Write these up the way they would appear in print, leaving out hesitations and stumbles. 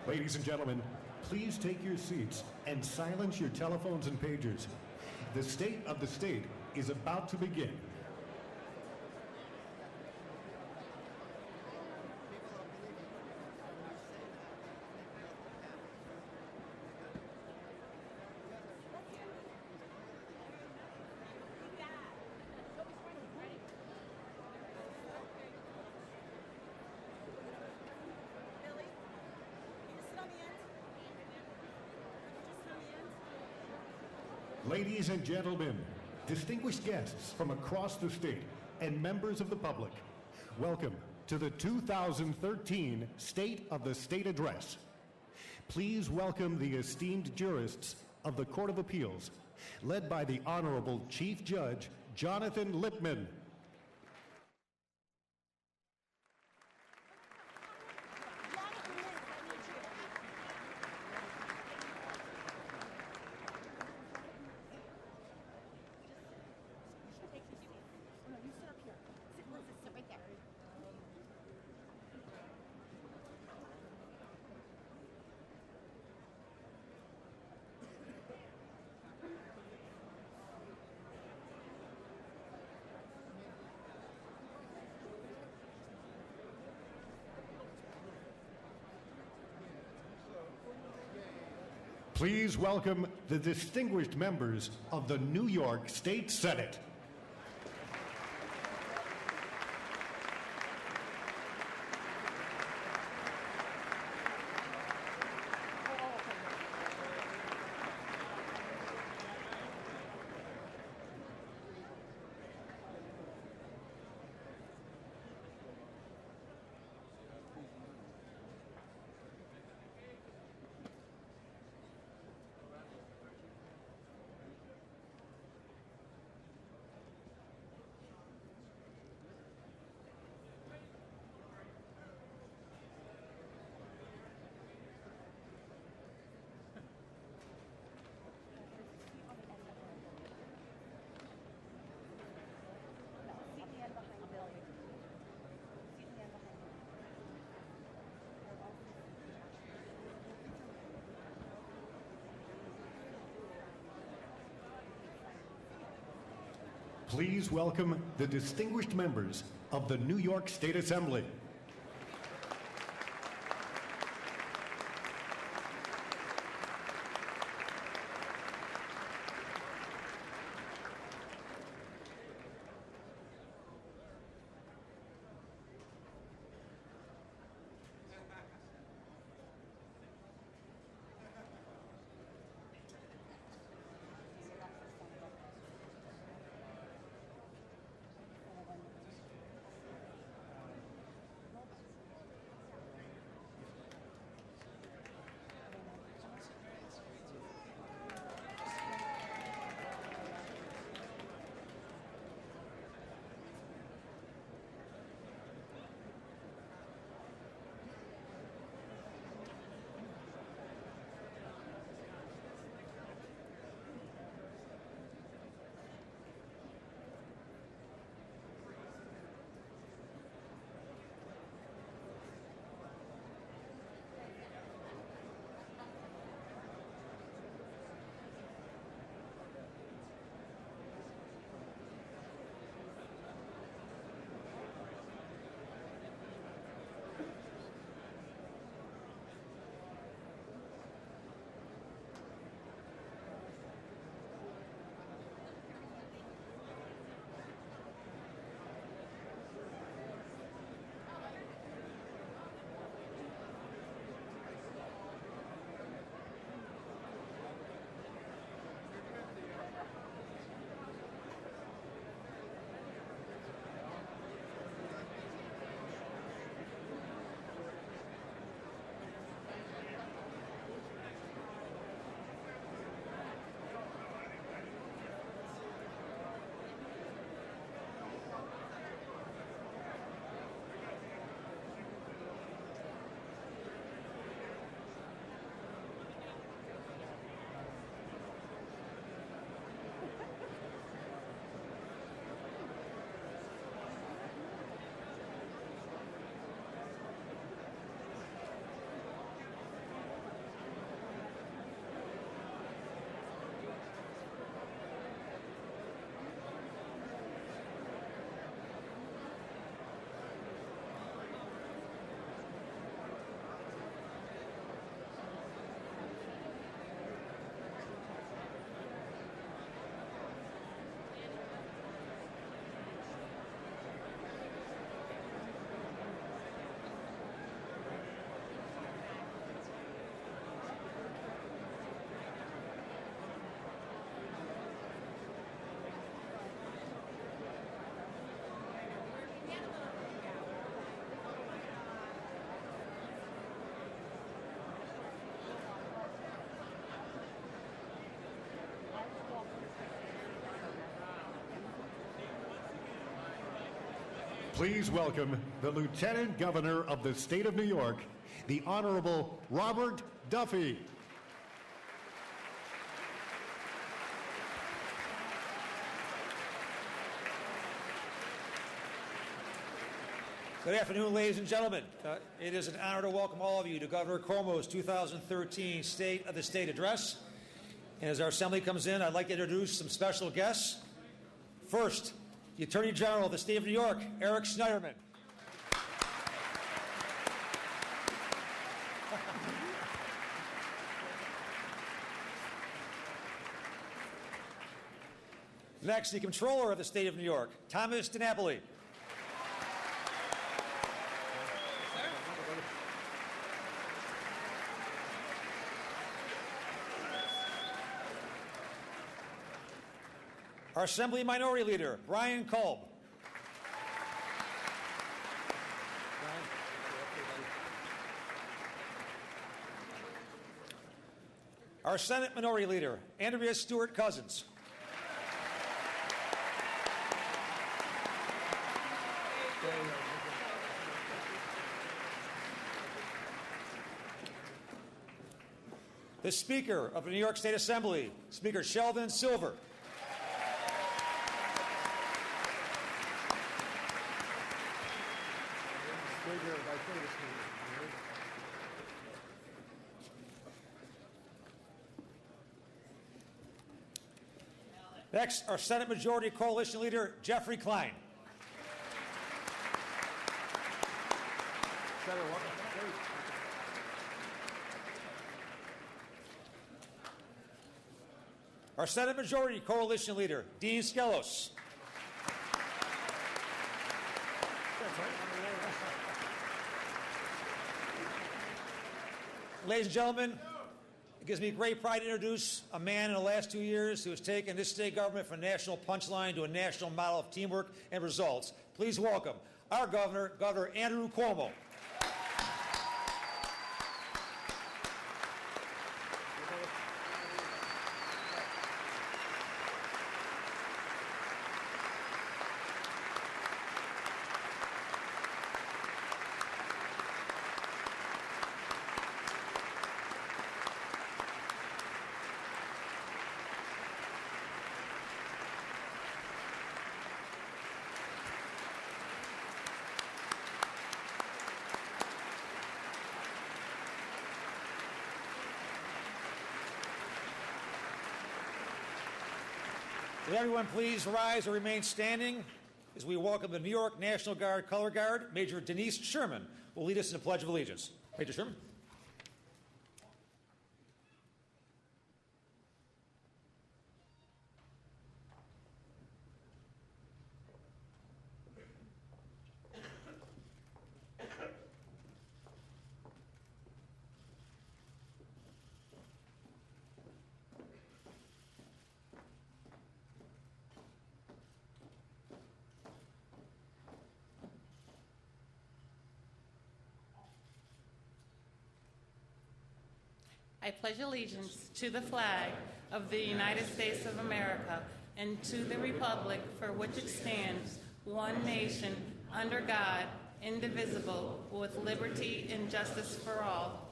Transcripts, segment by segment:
Ladies and gentlemen, please take your seats and silence your telephones and pagers. The State of the State is about to begin. Ladies and gentlemen, distinguished guests from across the state, and members of the public, welcome to the 2013 State of the State Address. Please welcome the esteemed jurists of the Court of Appeals, led by the Honorable Chief Judge Jonathan Lippman. Please welcome the distinguished members of the New York State Senate. Please welcome the distinguished members of the New York State Assembly. Please welcome the Lieutenant Governor of the State of New York, the Honorable Robert Duffy. Good afternoon, ladies and gentlemen. It is an honor to welcome all of you to Governor Cuomo's 2013 State of the State Address. And as our Assembly comes in, I'd like to introduce some special guests. First, the Attorney General of the State of New York, Eric Schneiderman. Next, the Comptroller of the State of New York, Thomas DiNapoli. Our Assembly Minority Leader, Brian Kolb. Our Senate Minority Leader, Andrea Stewart Cousins. The Speaker of the New York State Assembly, Speaker Sheldon Silver. Next, our Senate Majority Coalition Leader, Jeffrey Klein. Our Senate Majority Coalition Leader, Dean Skelos. Ladies and gentlemen, it gives me great pride to introduce a man in the last 2 years who has taken this state government from a national punchline to a national model of teamwork and results. Please welcome our governor, Governor Andrew Cuomo. Would everyone please rise or remain standing as we welcome the New York National Guard Color Guard, Major Denise Sherman, will lead us in the Pledge of Allegiance. Major Sherman. I pledge allegiance to the flag of the United States of America and to the republic for which it stands, one nation, under God, indivisible, with liberty and justice for all.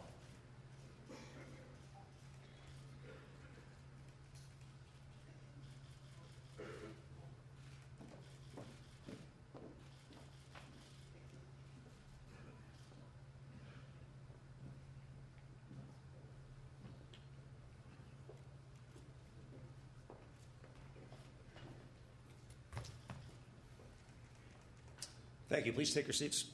Thank you. Please take your seats.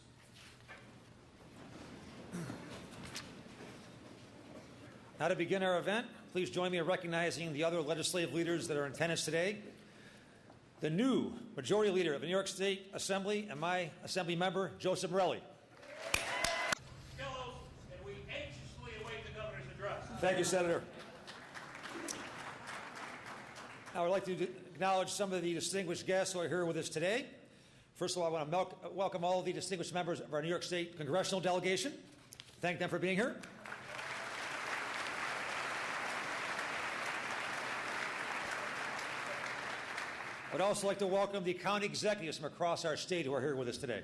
Now to begin our event, please join me in recognizing the other legislative leaders that are in attendance today. The new Majority Leader of the New York State Assembly and my Assembly member, Joseph Morelli. And we anxiously await the governor's address. Thank you, Senator. Now I'd like to acknowledge some of the distinguished guests who are here with us today. First of all, I want to welcome all of the distinguished members of our New York State congressional delegation. Thank them for being here. I would also like to welcome the county executives from across our state who are here with us today.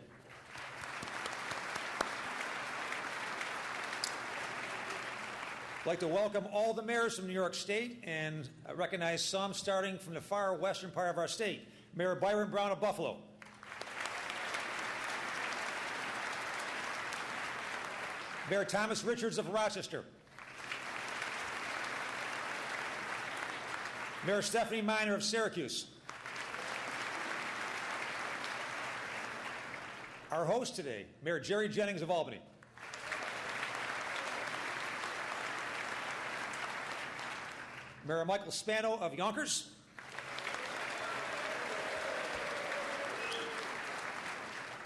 I'd like to welcome all the mayors from New York State and recognize some starting from the far western part of our state. Mayor Byron Brown of Buffalo. Mayor Thomas Richards of Rochester. Mayor Stephanie Miner of Syracuse. Our host today, Mayor Jerry Jennings of Albany. Mayor Michael Spano of Yonkers.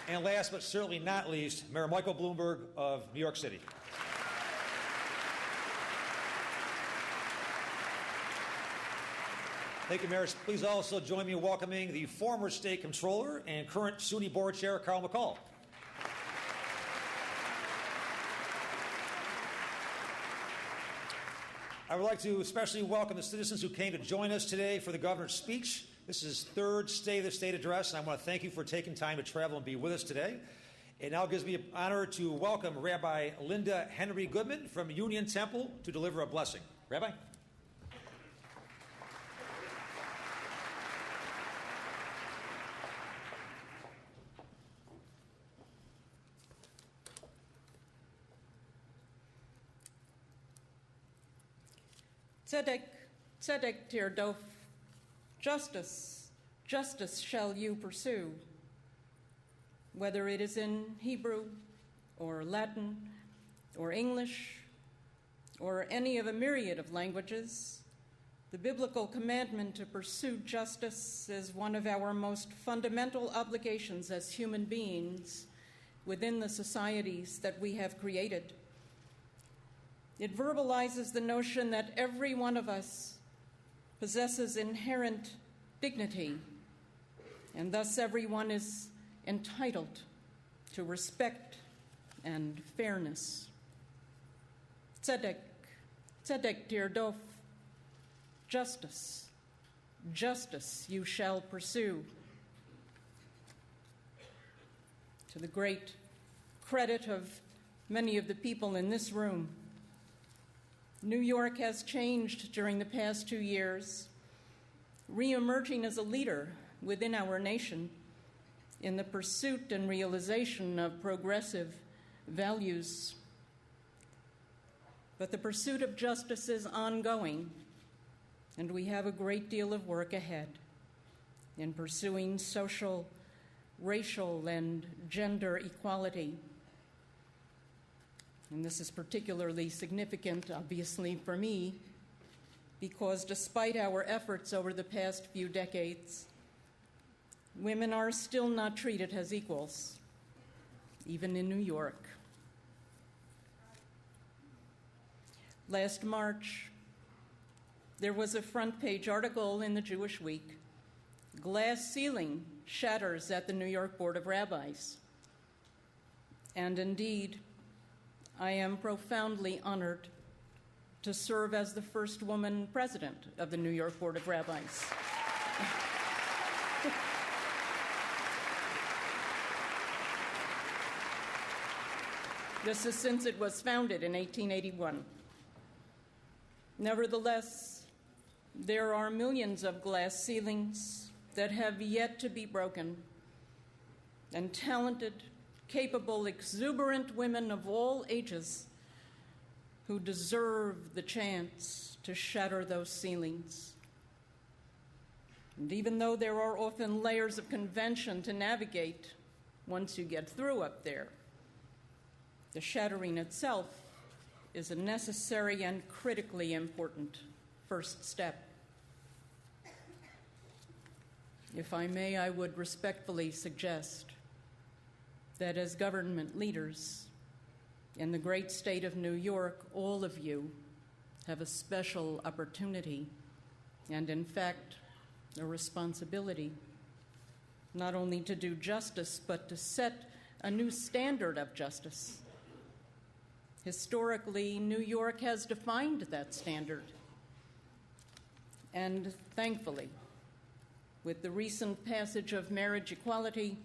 And last but certainly not least, Mayor Michael Bloomberg of New York City. Thank you, Mayors. Please also join me in welcoming the former State Comptroller and current SUNY Board Chair, Carl McCall. I would like to especially welcome the citizens who came to join us today for the governor's speech. This is his third State of the State address, and I want to thank you for taking time to travel and be with us today. It now gives me an honor to welcome Rabbi Linda Henry Goodman from Union Temple to deliver a blessing. Rabbi? Tzedek, tzedek tirdof, justice, justice shall you pursue. Whether it is in Hebrew or Latin or English or any of a myriad of languages, the biblical commandment to pursue justice is one of our most fundamental obligations as human beings within the societies that we have created. It verbalizes the notion that every one of us possesses inherent dignity, and thus everyone is entitled to respect and fairness. Tzedek, tzedek tirdof, justice, justice you shall pursue. To the great credit of many of the people in this room, New York has changed during the past 2 years, re-emerging as a leader within our nation in the pursuit and realization of progressive values. But the pursuit of justice is ongoing, and we have a great deal of work ahead in pursuing social, racial, and gender equality. And this is particularly significant, obviously, for me, because despite our efforts over the past few decades, women are still not treated as equals, even in New York. Last March, there was a front-page article in the Jewish Week, "Glass Ceiling Shatters at the New York Board of Rabbis." And indeed, I am profoundly honored to serve as the first woman president of the New York Board of Rabbis. This is since it was founded in 1881. Nevertheless, there are millions of glass ceilings that have yet to be broken, and talented, capable, exuberant women of all ages who deserve the chance to shatter those ceilings. And even though there are often layers of convention to navigate once you get through up there, the shattering itself is a necessary and critically important first step. If I may, I would respectfully suggest that as government leaders in the great state of New York, all of you have a special opportunity and, in fact, a responsibility not only to do justice, but to set a new standard of justice. Historically, New York has defined that standard. And thankfully, with the recent passage of marriage equality,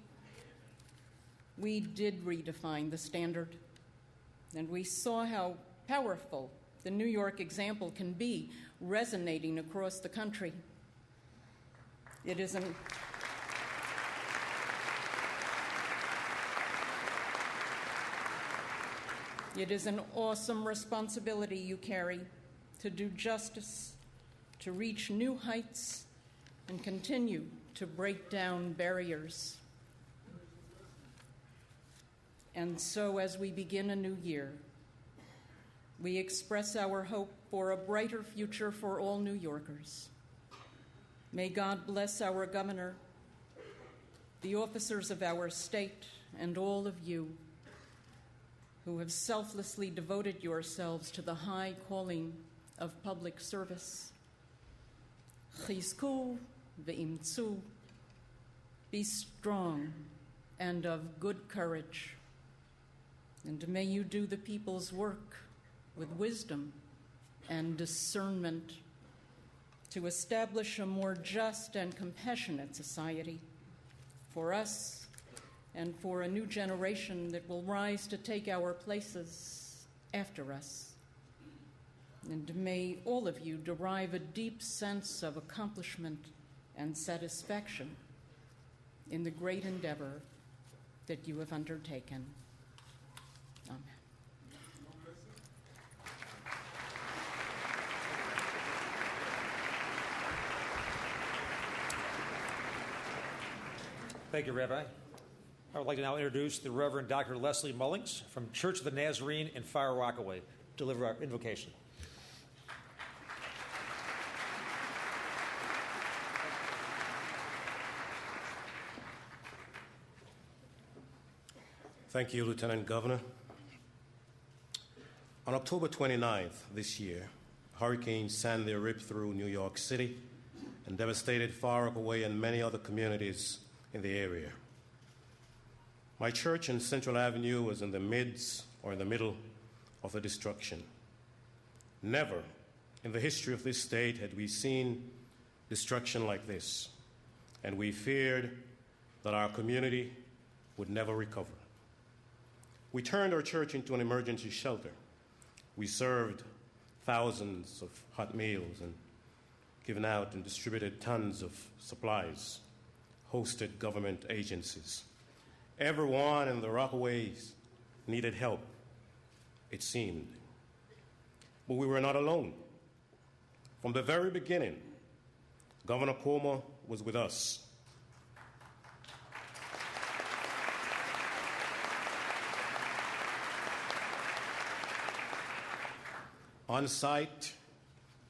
we did redefine the standard, and we saw how powerful the New York example can be, resonating across the country. It is an awesome responsibility you carry to do justice, to reach new heights, and continue to break down barriers. And so, as we begin a new year, we express our hope for a brighter future for all New Yorkers. May God bless our governor, the officers of our state, and all of you who have selflessly devoted yourselves to the high calling of public service. Chizku ve'imtzu, be strong and of good courage, and may you do the people's work with wisdom and discernment to establish a more just and compassionate society for us and for a new generation that will rise to take our places after us. And may all of you derive a deep sense of accomplishment and satisfaction in the great endeavor that you have undertaken. Amen. Thank you, Rabbi. I would like to now introduce the Reverend Dr. Leslie Mullings from Church of the Nazarene in Far Rockaway to deliver our invocation. Thank you, Lieutenant Governor. On October 29th this year, Hurricane Sandy ripped through New York City and devastated Far Rockaway and many other communities in the area. My church in Central Avenue was in the middle of the destruction. Never in the history of this state had we seen destruction like this, and we feared that our community would never recover. We turned our church into an emergency shelter. We served thousands of hot meals and given out and distributed tons of supplies, hosted government agencies. Everyone in the Rockaways needed help, it seemed. But we were not alone. From the very beginning, Governor Cuomo was with us. On site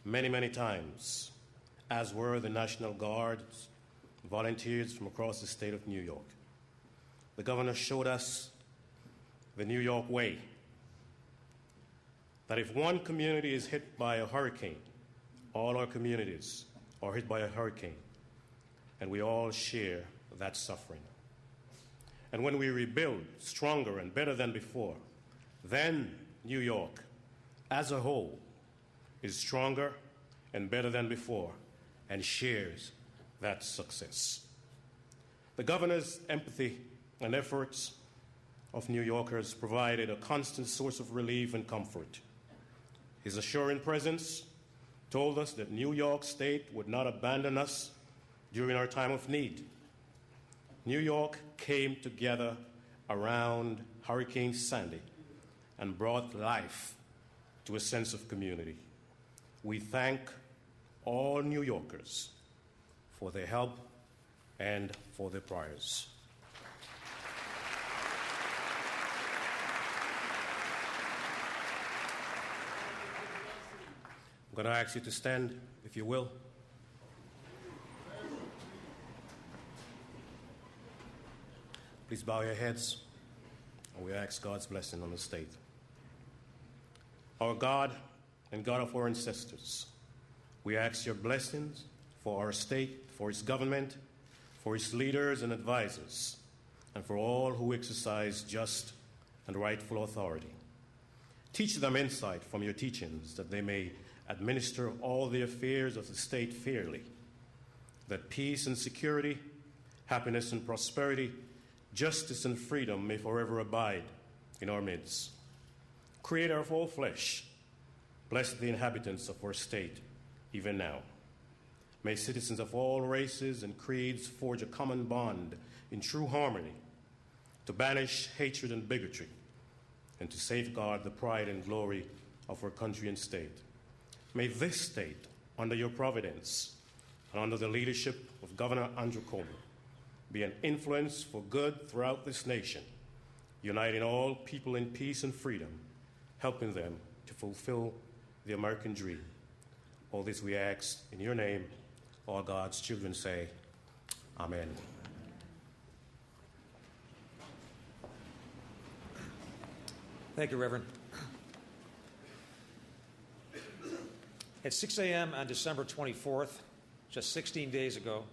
many, many times, as were the National Guards, volunteers from across the state of New York. The governor showed us the New York way, that if one community is hit by a hurricane, all our communities are hit by a hurricane, and we all share that suffering. And when we rebuild stronger and better than before, then New York as a whole is stronger and better than before and shares that success. The governor's empathy and efforts of New Yorkers provided a constant source of relief and comfort. His assuring presence told us that New York State would not abandon us during our time of need. New York came together around Hurricane Sandy and brought life to a sense of community. We thank all New Yorkers for their help and for their prayers. I'm going to ask you to stand, if you will. Please bow your heads, and we ask God's blessing on the state. Our God and God of our ancestors, we ask your blessings for our state, for its government, for its leaders and advisors, and for all who exercise just and rightful authority. Teach them insight from your teachings that they may administer all the affairs of the state fairly that peace and security, happiness and prosperity, justice and freedom may forever abide in our midst. Creator of all flesh, bless the inhabitants of our state, even now. May citizens of all races and creeds forge a common bond in true harmony to banish hatred and bigotry and to safeguard the pride and glory of our country and state. May this state, under your providence and under the leadership of Governor Andrew Cuomo, be an influence for good throughout this nation, uniting all people in peace and freedom, helping them to fulfill the American dream. All this we ask in your name. All God's children say, Amen. Thank you, Reverend. At 6 a.m. on December 24th, just 16 days ago,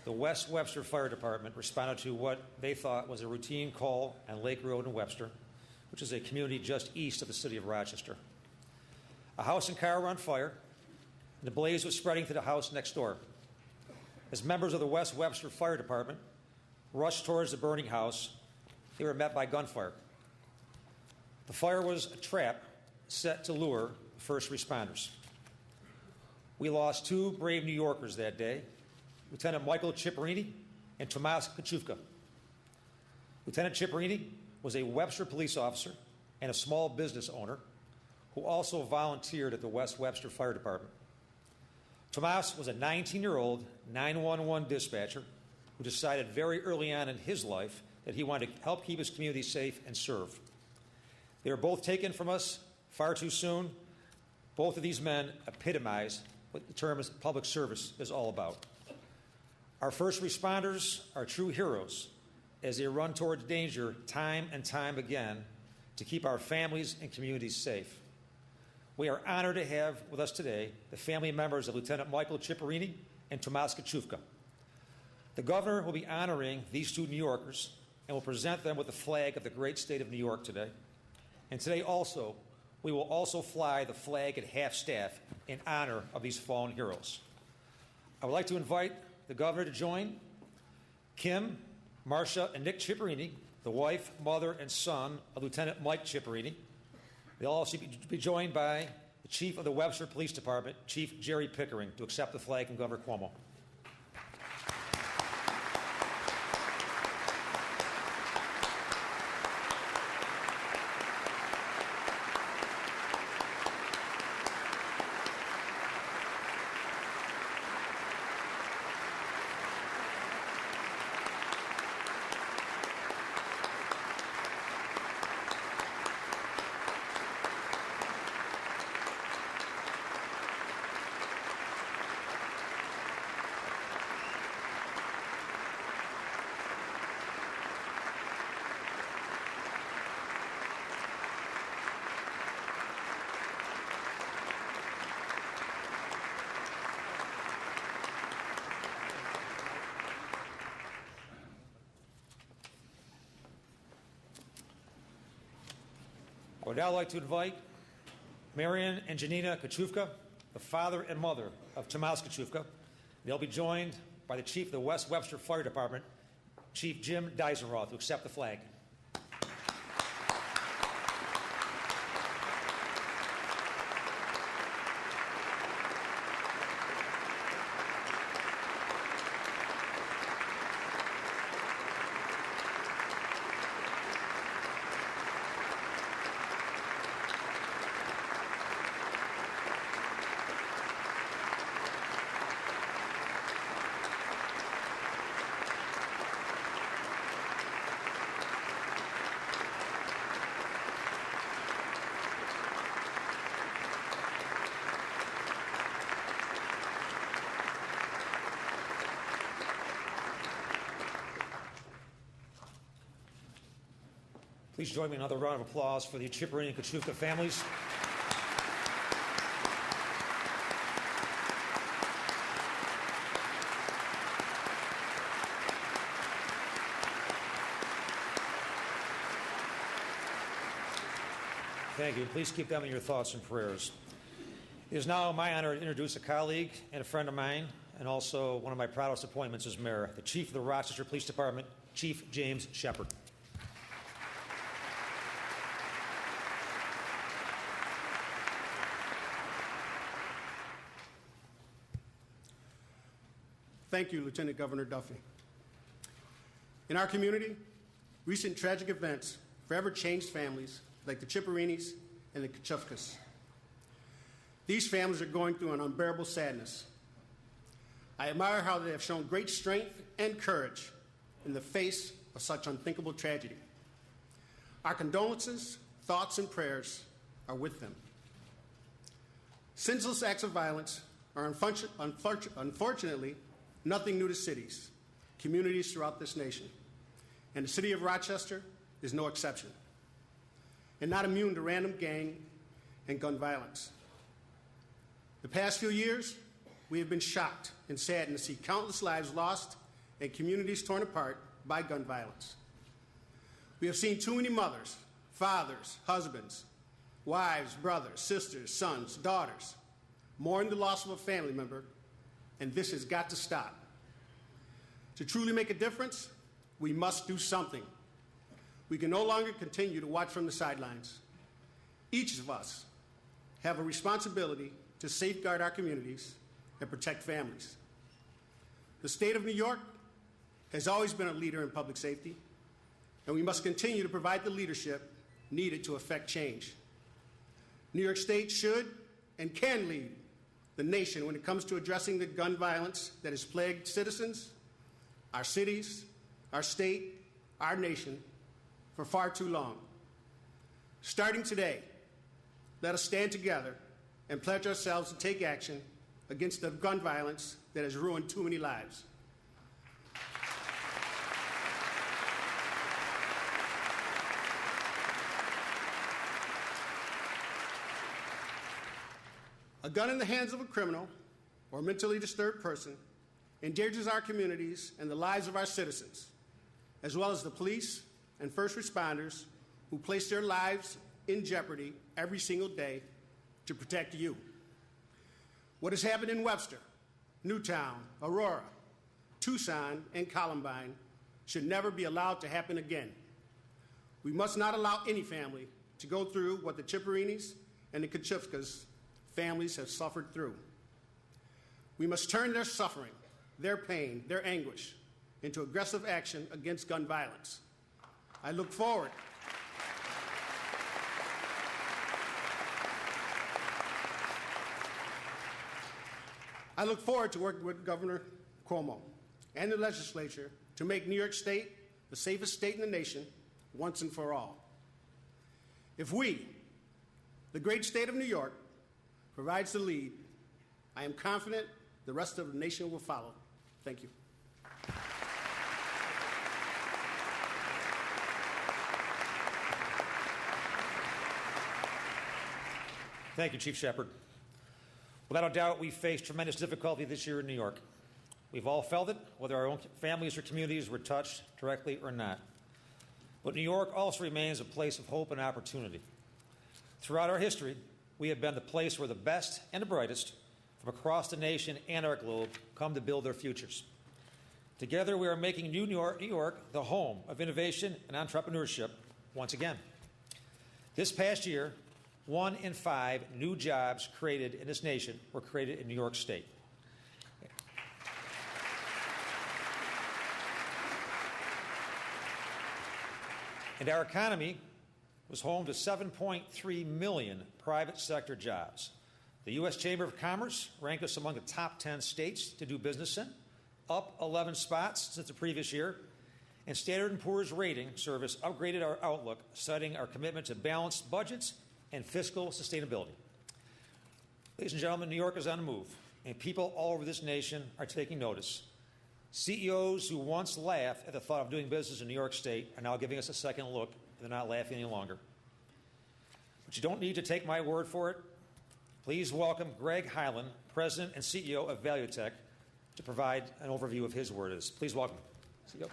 the West Webster Fire Department responded to what they thought was a routine call on Lake Road in Webster, which is a community just east of the city of Rochester. A house and car were on fire, and the blaze was spreading to the house next door. As members of the West Webster Fire Department rushed towards the burning house, they were met by gunfire. The fire was a trap set to lure first responders. We lost two brave New Yorkers that day, Lieutenant Michael Ciparini and Tomas Kachuvka. Lieutenant Ciparini was a Webster police officer and a small business owner who also volunteered at the West Webster Fire Department. Tomas was a 19-year-old 911 dispatcher who decided very early on in his life that he wanted to help keep his community safe and serve. They were both taken from us far too soon. Both of these men epitomize what the term public service is all about. Our first responders are true heroes as they run towards danger time and time again to keep our families and communities safe. We are honored to have with us today the family members of Lieutenant Michael Ciparini and Tomas Kachuvka. The governor will be honoring these two New Yorkers and will present them with the flag of the great state of New York today. And today also, we will also fly the flag at half-staff in honor of these fallen heroes. I would like to invite the governor to join Kim, Marcia, and Nick Ciparini, the wife, mother, and son of Lieutenant Mike Ciparini. They'll also be joined by the chief of the Webster Police Department, Chief Jerry Pickering, to accept the flag from Governor Cuomo. I would now like to invite Marion and Janina Kachuvka, the father and mother of Tomas Kachuvka. They'll be joined by the chief of the West Webster Fire Department, Chief Jim Deisenroth, to accept the flag. Please join me in another round of applause for the Ciparini and Kachuvka families. Thank you. Please keep them in your thoughts and prayers. It is now my honor to introduce a colleague and a friend of mine, and also one of my proudest appointments as mayor, the Chief of the Rochester Police Department, Chief James Shepard. Thank you, Lieutenant Governor Duffy. In our community, recent tragic events forever changed families like the Chipperinis and the Kachufkas. These families are going through an unbearable sadness. I admire how they have shown great strength and courage in the face of such unthinkable tragedy. Our condolences, thoughts, and prayers are with them. Senseless acts of violence are unfortunately nothing new to cities, communities throughout this nation, and the city of Rochester is no exception, and not immune to random gang and gun violence. The past few years, we have been shocked and saddened to see countless lives lost and communities torn apart by gun violence. We have seen too many mothers, fathers, husbands, wives, brothers, sisters, sons, daughters mourn the loss of a family member, and this has got to stop. To truly make a difference, we must do something. We can no longer continue to watch from the sidelines. Each of us have a responsibility to safeguard our communities and protect families. The state of New York has always been a leader in public safety, and we must continue to provide the leadership needed to effect change. New York State should and can lead the nation when it comes to addressing the gun violence that has plagued citizens, our cities, our state, our nation for far too long. Starting today, let us stand together and pledge ourselves to take action against the gun violence that has ruined too many lives. A gun in the hands of a criminal or mentally disturbed person endangers our communities and the lives of our citizens, as well as the police and first responders who place their lives in jeopardy every single day to protect you. What has happened in Webster, Newtown, Aurora, Tucson, and Columbine should never be allowed to happen again. We must not allow any family to go through what the Chipperinis and the Kachufkas families have suffered through. We must turn their suffering, their pain, their anguish into aggressive action against gun violence. I look forward to working with Governor Cuomo and the legislature to make New York State the safest state in the nation once and for all. If we, the great state of New York, provides the lead, I am confident the rest of the nation will follow. Thank you. Thank you, Chief Shepard. Without a doubt, we faced tremendous difficulty this year in New York. We've all felt it, whether our own families or communities were touched directly or not. But New York also remains a place of hope and opportunity. Throughout our history, we have been the place where the best and the brightest from across the nation and our globe come to build their futures. Together, we are making New York the home of innovation and entrepreneurship once again. This past year, 1 in 5 new jobs created in this nation were created in New York State. And our economy was home to 7.3 million private sector jobs. The U.S. Chamber of Commerce ranked us among the top 10 states to do business in, up 11 spots since the previous year. And Standard & Poor's rating service upgraded our outlook, citing our commitment to balanced budgets and fiscal sustainability. Ladies and gentlemen, New York is on the move, and people all over this nation are taking notice. CEOs who once laughed at the thought of doing business in New York State are now giving us a second look. They're not laughing any longer. But you don't need to take my word for it. Please welcome Greg Hyland, President and CEO of Valuetech, to provide an overview of his words. Please welcome CEO.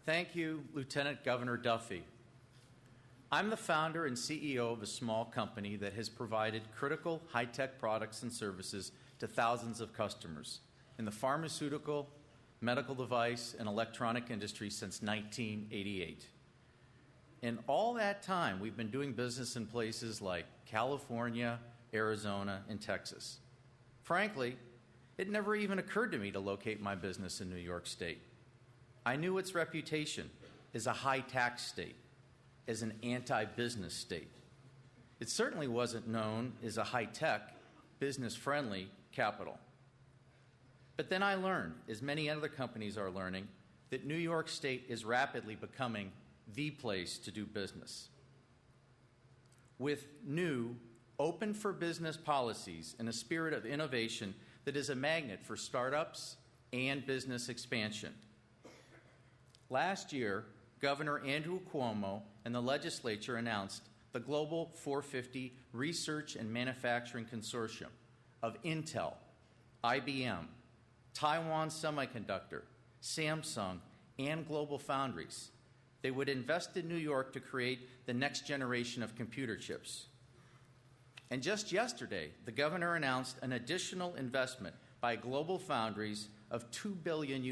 Thank you, Lieutenant Governor Duffy. I'm the founder and CEO of a small company that has provided critical high-tech products and services to thousands of customers in the pharmaceutical, medical device, and electronic industry since 1988. In all that time, we've been doing business in places like California, Arizona, and Texas. Frankly, it never even occurred to me to locate my business in New York State. I knew its reputation as a high-tax state, as an anti-business state. It certainly wasn't known as a high-tech, business-friendly capital. But then I learned, as many other companies are learning, that New York State is rapidly becoming the place to do business. With new, open-for-business policies and a spirit of innovation that is a magnet for startups and business expansion. Last year, Governor Andrew Cuomo and the legislature announced the Global 450 Research and Manufacturing Consortium of Intel, IBM, Taiwan Semiconductor, Samsung, and Global Foundries. They would invest in New York to create the next generation of computer chips. And just yesterday, the governor announced an additional investment by Global Foundries of $2 billion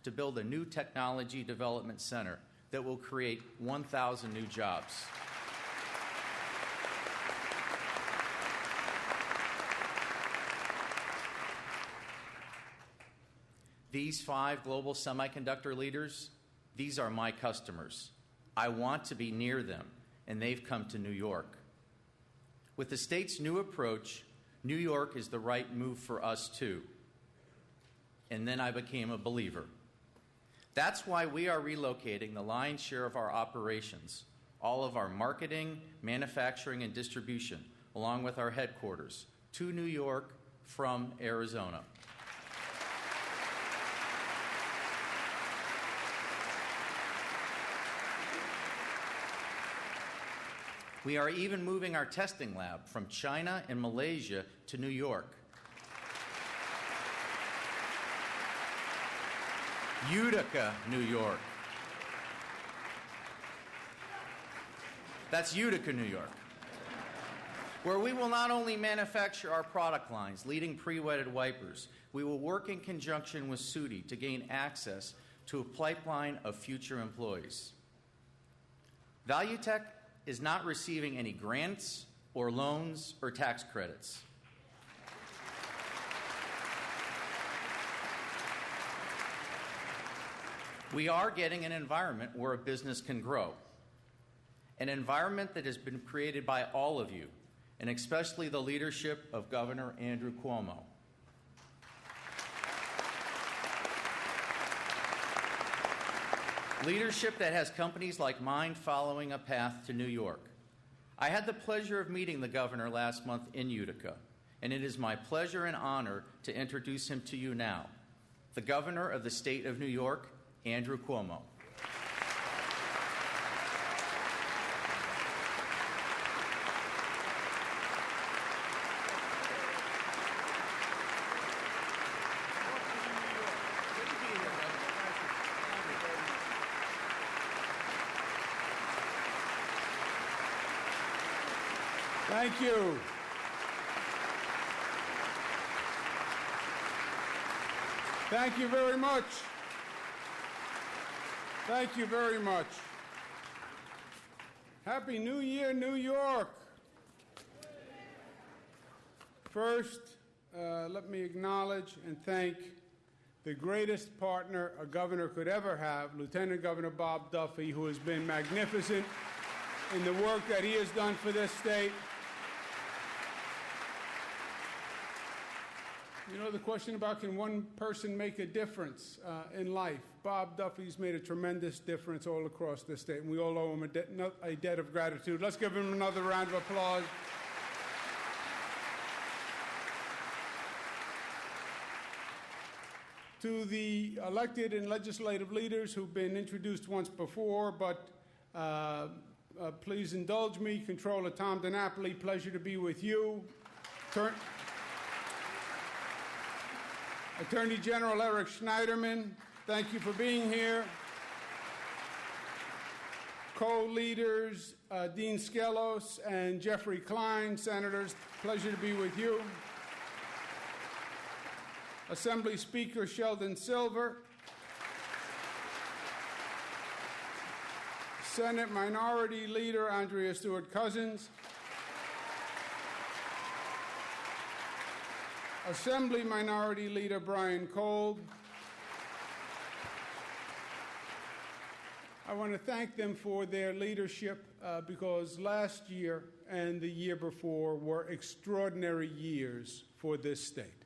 to build a new technology development center that will create 1,000 new jobs. These 5 global semiconductor leaders, these are my customers. I want to be near them, and they've come to New York. With the state's new approach, New York is the right move for us too. And then I became a believer. That's why we are relocating the lion's share of our operations, all of our marketing, manufacturing, and distribution, along with our headquarters, to New York from Arizona. We are even moving our testing lab from China and Malaysia to New York. Utica, New York. That's Utica, New York, where we will not only manufacture our product lines, leading pre-wetted wipers, we will work in conjunction with SUDI to gain access to a pipeline of future employees. Valuetech is not receiving any grants or loans or tax credits. We are getting an environment where a business can grow, an environment that has been created by all of you, and especially the leadership of Governor Andrew Cuomo. Leadership that has companies like mine following a path to New York. I had the pleasure of meeting the governor last month in Utica, and it is my pleasure and honor to introduce him to you now, the governor of the state of New York, Andrew Cuomo. Thank you. Thank you very much. Thank you very much. Happy New Year, New York. First, let me acknowledge and thank the greatest partner a governor could ever have, Lieutenant Governor Bob Duffy, who has been magnificent in the work that he has done for this state. You know, the question about can one person make a difference in life? Bob Duffy's made a tremendous difference all across the state, and we all owe him a debt of gratitude. Let's give him another round of applause. To the elected and legislative leaders who've been introduced once before, but please indulge me. Controller Tom DiNapoli, pleasure to be with you. Attorney General Eric Schneiderman, thank you for being here. Co-leaders, Dean Skelos and Jeffrey Klein, senators, pleasure to be with you. Assembly Speaker Sheldon Silver, Senate Minority Leader Andrea Stewart-Cousins, Assembly Minority Leader Brian Kolb. I want to thank them for their leadership because last year and the year before were extraordinary years for this state.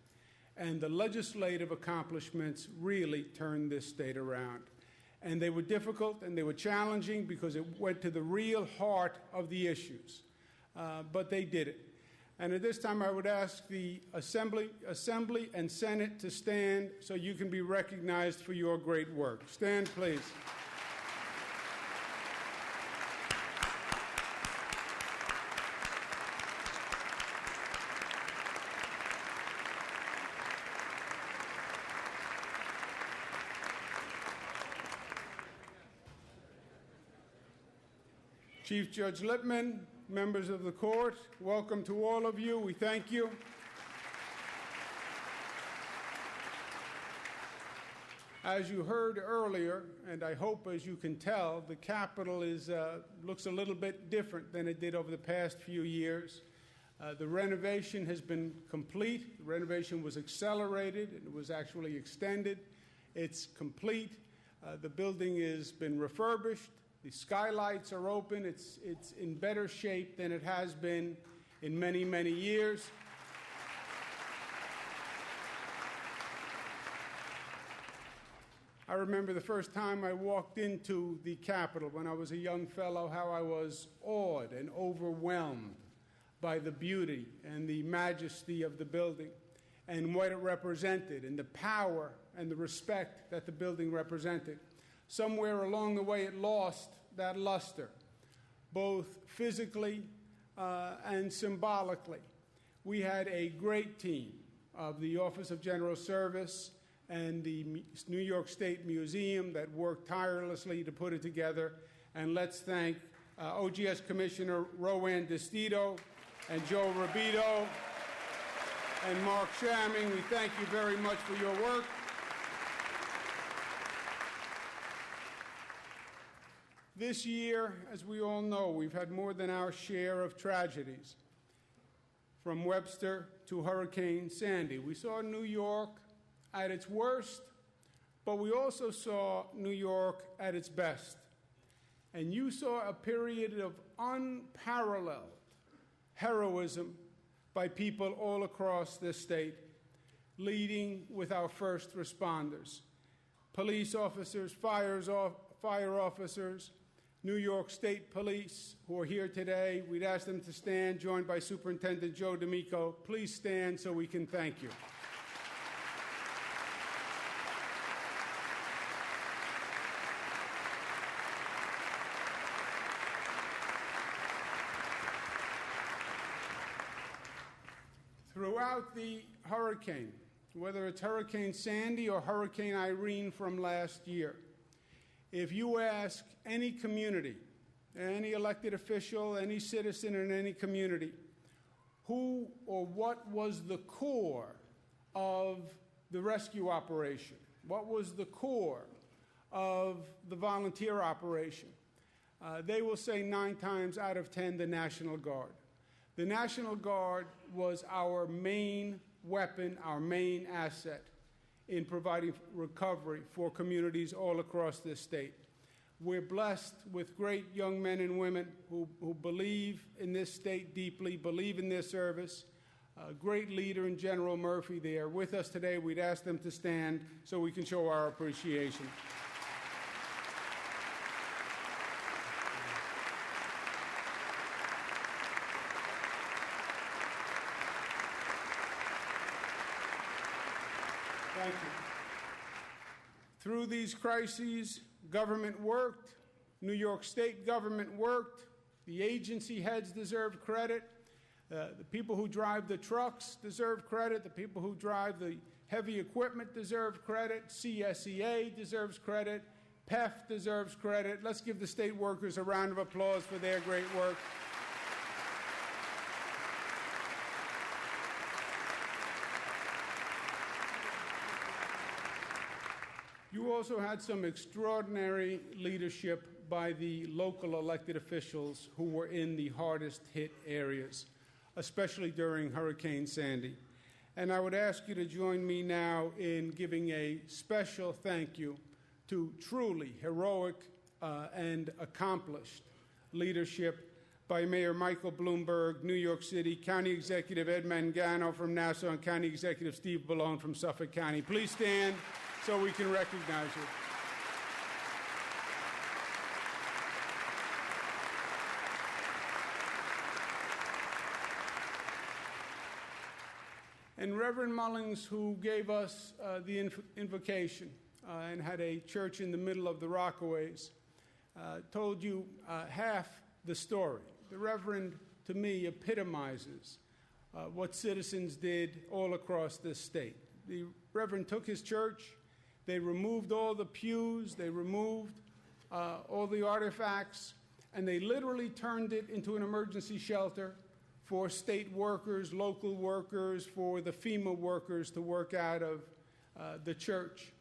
And the legislative accomplishments really turned this state around. And they were difficult and they were challenging because it went to the real heart of the issues. But they did it. And at this time, I would ask the Assembly and Senate to stand so you can be recognized for your great work. Stand, please. Chief Judge Lippman, members of the court, welcome to all of you. We thank you. As you heard earlier, and I hope as you can tell, the Capitol looks a little bit different than it did over the past few years. The renovation has been complete. The renovation was accelerated and it was actually extended. It's complete. The building has been refurbished. The skylights are open. It's in better shape than it has been in many, many years. I remember the first time I walked into the Capitol when I was a young fellow, how I was awed and overwhelmed by the beauty and the majesty of the building and what it represented and the power and the respect that the building represented. Somewhere along the way, it lost that luster, both physically and symbolically. We had a great team of the Office of General Service and the New York State Museum that worked tirelessly to put it together. And let's thank OGS Commissioner Rowan DeStito and Joe Rabito and Mark Shamming. We thank you very much for your work. This year, as we all know, we've had more than our share of tragedies, from Webster to Hurricane Sandy. We saw New York at its worst, but we also saw New York at its best. And you saw a period of unparalleled heroism by people all across this state, leading with our first responders, police officers, fire officers, New York State Police, who are here today. We'd ask them to stand, joined by Superintendent Joe D'Amico. Please stand so we can thank you. Throughout the hurricane, whether it's Hurricane Sandy or Hurricane Irene from last year, if you ask any community, any elected official, any citizen in any community, who or what was the core of the rescue operation, what was the core of the volunteer operation, they will say 9 times out of 10 the National Guard. The National Guard was our main weapon, our main asset in providing recovery for communities all across this state. We're blessed with great young men and women who believe in this state deeply, believe in their service. A great leader in General Murphy. They are with us today. We'd ask them to stand so we can show our appreciation. Thank you. Through these crises, government worked, New York State government worked, the agency heads deserve credit, the people who drive the trucks deserve credit, the people who drive the heavy equipment deserve credit, CSEA deserves credit, PEF deserves credit. Let's give the state workers a round of applause for their great work. You also had some extraordinary leadership by the local elected officials who were in the hardest hit areas, especially during Hurricane Sandy. And I would ask you to join me now in giving a special thank you to truly heroic and accomplished leadership by Mayor Michael Bloomberg, New York City, County Executive Ed Mangano from Nassau, and County Executive Steve Ballone from Suffolk County. Please stand so we can recognize you. And Reverend Mullings, who gave us the invocation and had a church in the middle of the Rockaways, told you half the story. The Reverend, to me, epitomizes what citizens did all across this state. The Reverend took his church, they removed all the pews, they removed all the artifacts, and they literally turned it into an emergency shelter for state workers, local workers, for the FEMA workers to work out of the church.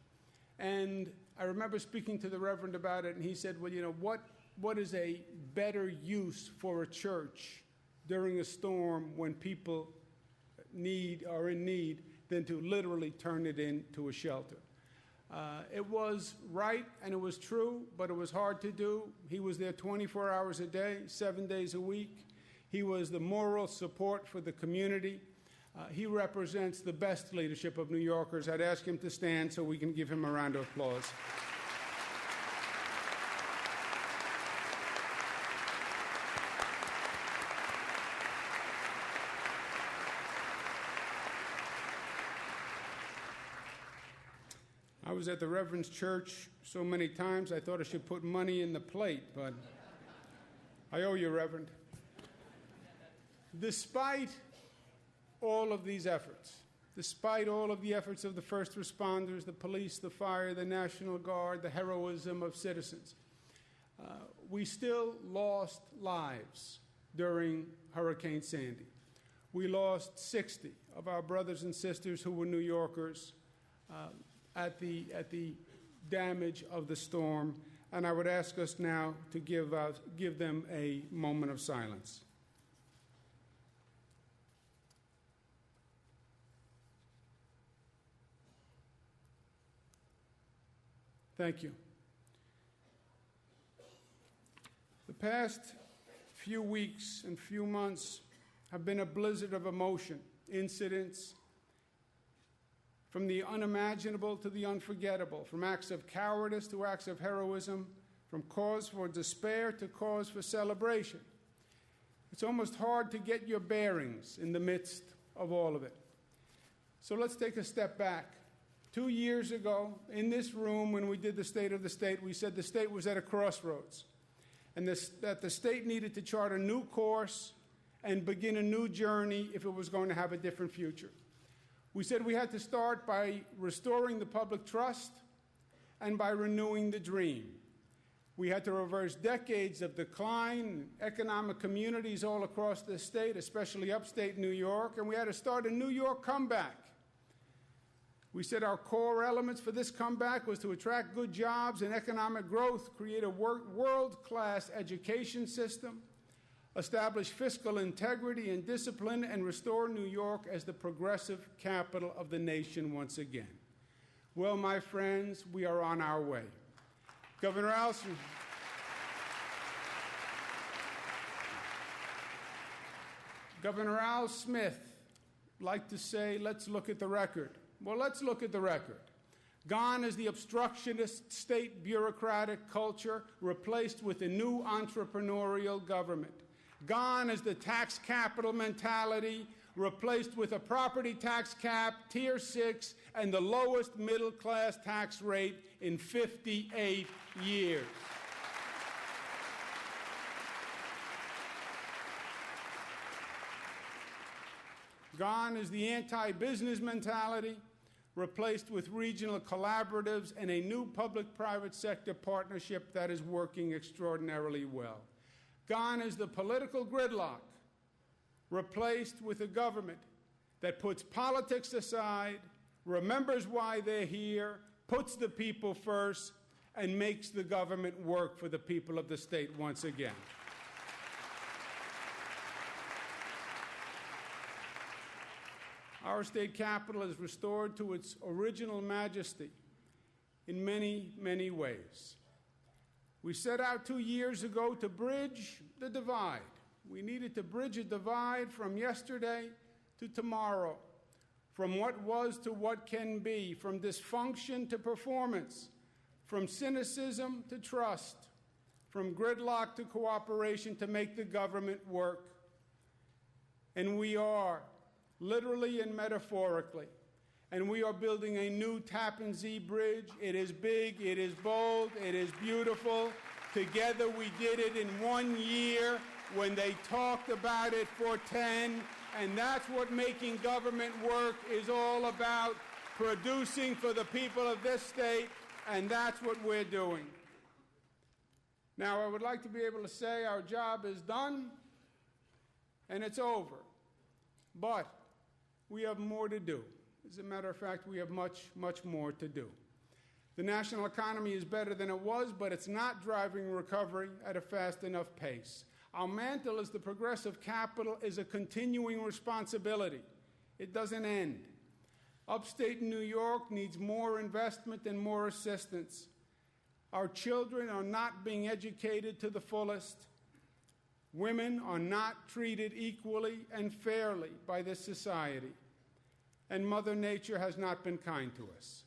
And I remember speaking to the Reverend about it, and he said, well, you know, what is a better use for a church during a storm when people are in need than to literally turn it into a shelter? It was right and it was true, but it was hard to do. He was there 24 hours a day, 7 days a week. He was the moral support for the community. He represents the best leadership of New Yorkers. I'd ask him to stand so we can give him a round of applause. I was at the Reverend's church so many times I thought I should put money in the plate, but I owe you, Reverend. Despite all of these efforts, despite all of the efforts of the first responders, the police, the fire, the National Guard, the heroism of citizens, we still lost lives during Hurricane Sandy. We lost 60 of our brothers and sisters who were New Yorkers at the damage of the storm, and I would ask us now to give them a moment of silence. Thank you. The past few weeks and few months have been a blizzard of emotion, incidents, from the unimaginable to the unforgettable, from acts of cowardice to acts of heroism, from cause for despair to cause for celebration. It's almost hard to get your bearings in the midst of all of it. So let's take a step back. 2 years ago, in this room, when we did the State of the State, we said the state was at a crossroads, and that the state needed to chart a new course and begin a new journey if it was going to have a different future. We said we had to start by restoring the public trust and by renewing the dream. We had to reverse decades of decline in economic communities all across the state, especially upstate New York, and we had to start a New York comeback. We said our core elements for this comeback was to attract good jobs and economic growth, create a world-class education system, establish fiscal integrity and discipline, and restore New York as the progressive capital of the nation once again. Well, my friends, we are on our way. Governor Al Smith liked to say, let's look at the record. Well, let's look at the record. Gone is the obstructionist state bureaucratic culture, replaced with a new entrepreneurial government. Gone is the tax capital mentality, replaced with a property tax cap, Tier 6, and the lowest middle-class tax rate in 58 years. Gone is the anti-business mentality, replaced with regional collaboratives and a new public-private sector partnership that is working extraordinarily well. Gone is the political gridlock, replaced with a government that puts politics aside, remembers why they're here, puts the people first, and makes the government work for the people of the state once again. Our state capital is restored to its original majesty in many, many ways. We set out 2 years ago to bridge the divide. We needed to bridge a divide from yesterday to tomorrow, from what was to what can be, from dysfunction to performance, from cynicism to trust, from gridlock to cooperation to make the government work. And we are, literally and metaphorically. And we are building a new Tappan Zee Bridge. It is big, it is bold, it is beautiful. Together we did it in 1 year when they talked about it for 10. And that's what making government work is all about, producing for the people of this state, and that's what we're doing. Now, I would like to be able to say our job is done and it's over. But we have more to do. As a matter of fact, we have much, much more to do. The national economy is better than it was, but it's not driving recovery at a fast enough pace. Our mantle as the progressive capital is a continuing responsibility. It doesn't end. Upstate New York needs more investment and more assistance. Our children are not being educated to the fullest. Women are not treated equally and fairly by this society. And Mother Nature has not been kind to us.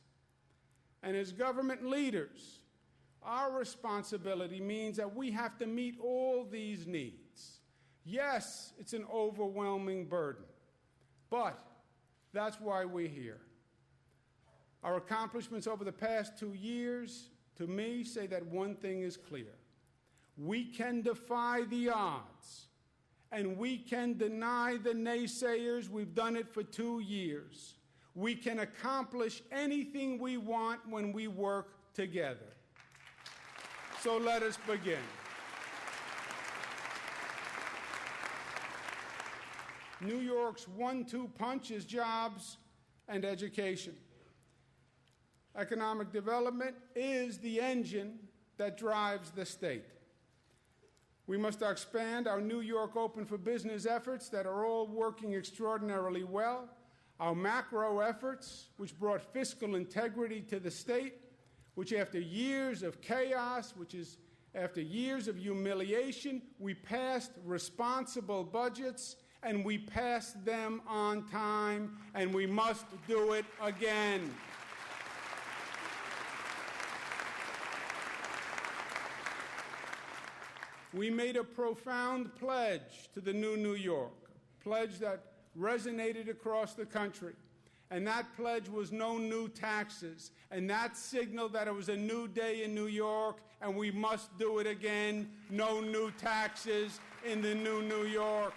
And as government leaders, our responsibility means that we have to meet all these needs. Yes, it's an overwhelming burden, but that's why we're here. Our accomplishments over the past 2 years, to me, say that one thing is clear. We can defy the odds, and we can deny the naysayers. We've done it for 2 years. We can accomplish anything we want when we work together. So let us begin. New York's 1-2 punch is jobs and education. Economic development is the engine that drives the state. We must expand our New York Open for Business efforts that are all working extraordinarily well. Our macro efforts, which brought fiscal integrity to the state, which after years of chaos, after years of humiliation, we passed responsible budgets, and we passed them on time, and we must do it again. We made a profound pledge to the new New York, a pledge that resonated across the country. And that pledge was no new taxes. And that signaled that it was a new day in New York, and we must do it again. No new taxes in the new New York.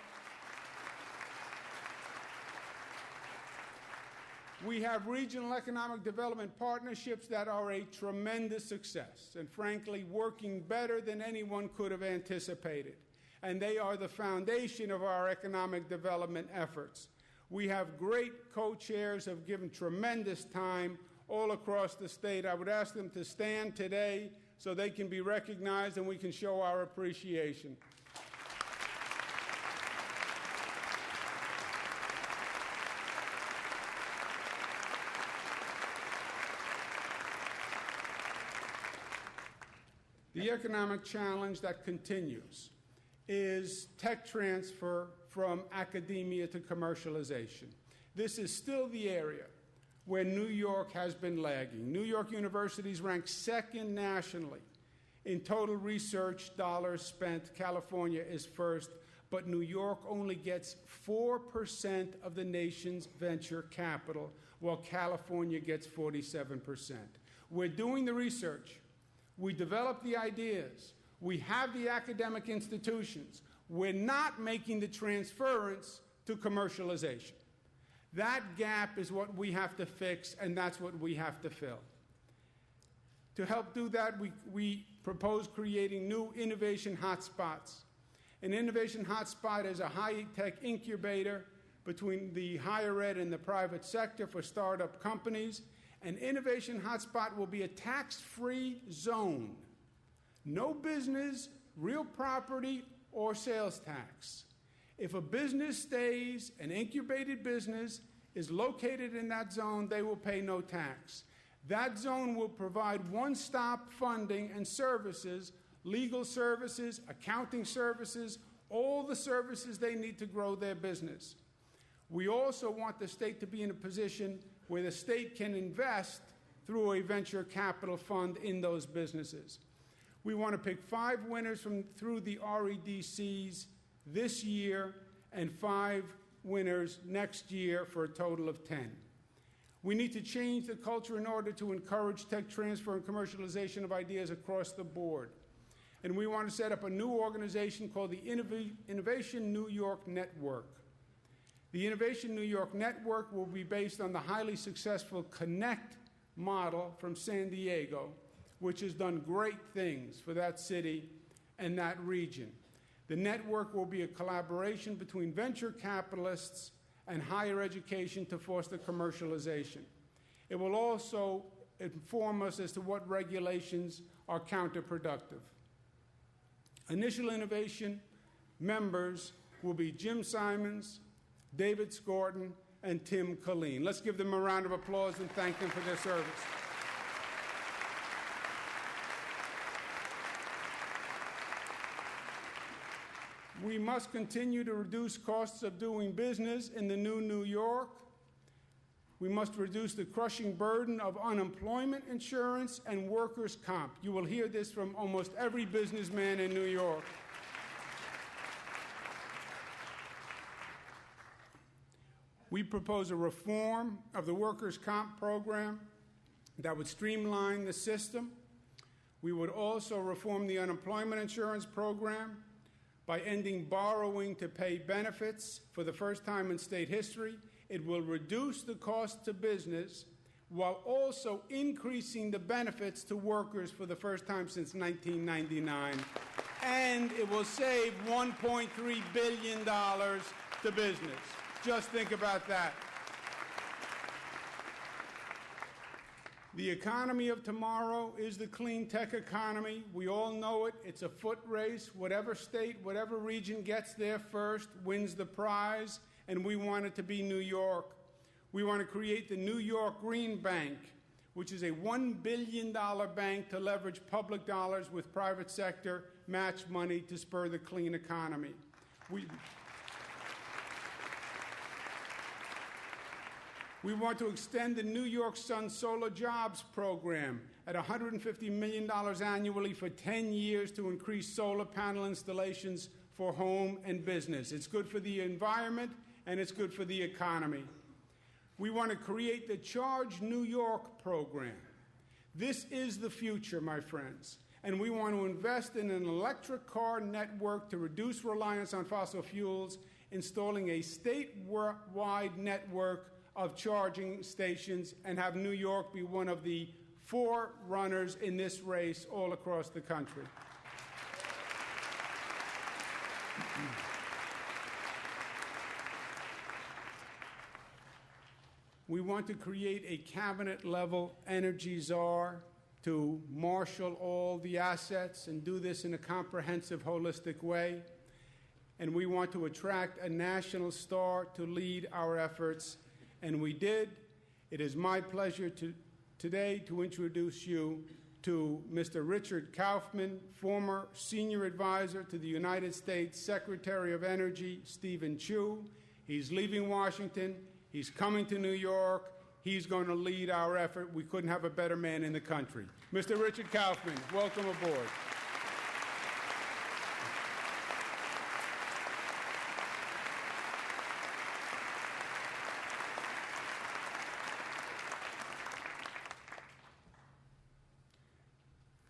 We have regional economic development partnerships that are a tremendous success and, frankly, working better than anyone could have anticipated. And they are the foundation of our economic development efforts. We have great co-chairs who have given tremendous time all across the state. I would ask them to stand today so they can be recognized and we can show our appreciation. The economic challenge that continues is tech transfer from academia to commercialization. This is still the area where New York has been lagging. New York universities rank second nationally in total research dollars spent. California is first, but New York only gets 4% of the nation's venture capital, while California gets 47%. We're doing the research. We develop the ideas. We have the academic institutions. We're not making the transference to commercialization. That gap is what we have to fix, and that's what we have to fill. To help do that, we propose creating new innovation hotspots. An innovation hotspot is a high-tech incubator between the higher ed and the private sector for startup companies. An innovation hotspot will be a tax-free zone. No business, real property, or sales tax. If a business stays, an incubated business is located in that zone, they will pay no tax. That zone will provide one-stop funding and services, legal services, accounting services, all the services they need to grow their business. We also want the state to be in a position where the state can invest through a venture capital fund in those businesses. We want to pick 5 winners through the REDCs this year and 5 winners next year for a total of 10. We need to change the culture in order to encourage tech transfer and commercialization of ideas across the board. And we want to set up a new organization called the Innovation New York Network. The Innovation New York Network will be based on the highly successful Connect model from San Diego, which has done great things for that city and that region. The network will be a collaboration between venture capitalists and higher education to foster commercialization. It will also inform us as to what regulations are counterproductive. Initial innovation members will be Jim Simons, David Scorton, and Tim Colleen. Let's give them a round of applause and thank them for their service. We must continue to reduce costs of doing business in the new New York. We must reduce the crushing burden of unemployment insurance and workers' comp. You will hear this from almost every businessman in New York. We propose a reform of the workers' comp program that would streamline the system. We would also reform the unemployment insurance program by ending borrowing to pay benefits for the first time in state history. It will reduce the cost to business while also increasing the benefits to workers for the first time since 1999. And it will save $1.3 billion to business. Just think about that. The economy of tomorrow is the clean tech economy. We all know it. It's a foot race. Whatever state, whatever region gets there first wins the prize, and we want it to be New York. We want to create the New York Green Bank, which is a $1 billion bank to leverage public dollars with private sector match money to spur the clean economy. We want to extend the New York Sun Solar Jobs Program at $150 million annually for 10 years to increase solar panel installations for home and business. It's good for the environment and it's good for the economy. We want to create the Charge New York program. This is the future, my friends. And we want to invest in an electric car network to reduce reliance on fossil fuels, installing a statewide network of charging stations, and have New York be one of the 4 runners in this race all across the country. We want to create a cabinet-level energy czar to marshal all the assets and do this in a comprehensive, holistic way. And we want to attract a national star to lead our efforts. And we did. It is my pleasure today to introduce you to Mr. Richard Kaufman, former senior advisor to the United States Secretary of Energy, Stephen Chu. He's leaving Washington. He's coming to New York. He's going to lead our effort. We couldn't have a better man in the country. Mr. Richard Kaufman, welcome aboard.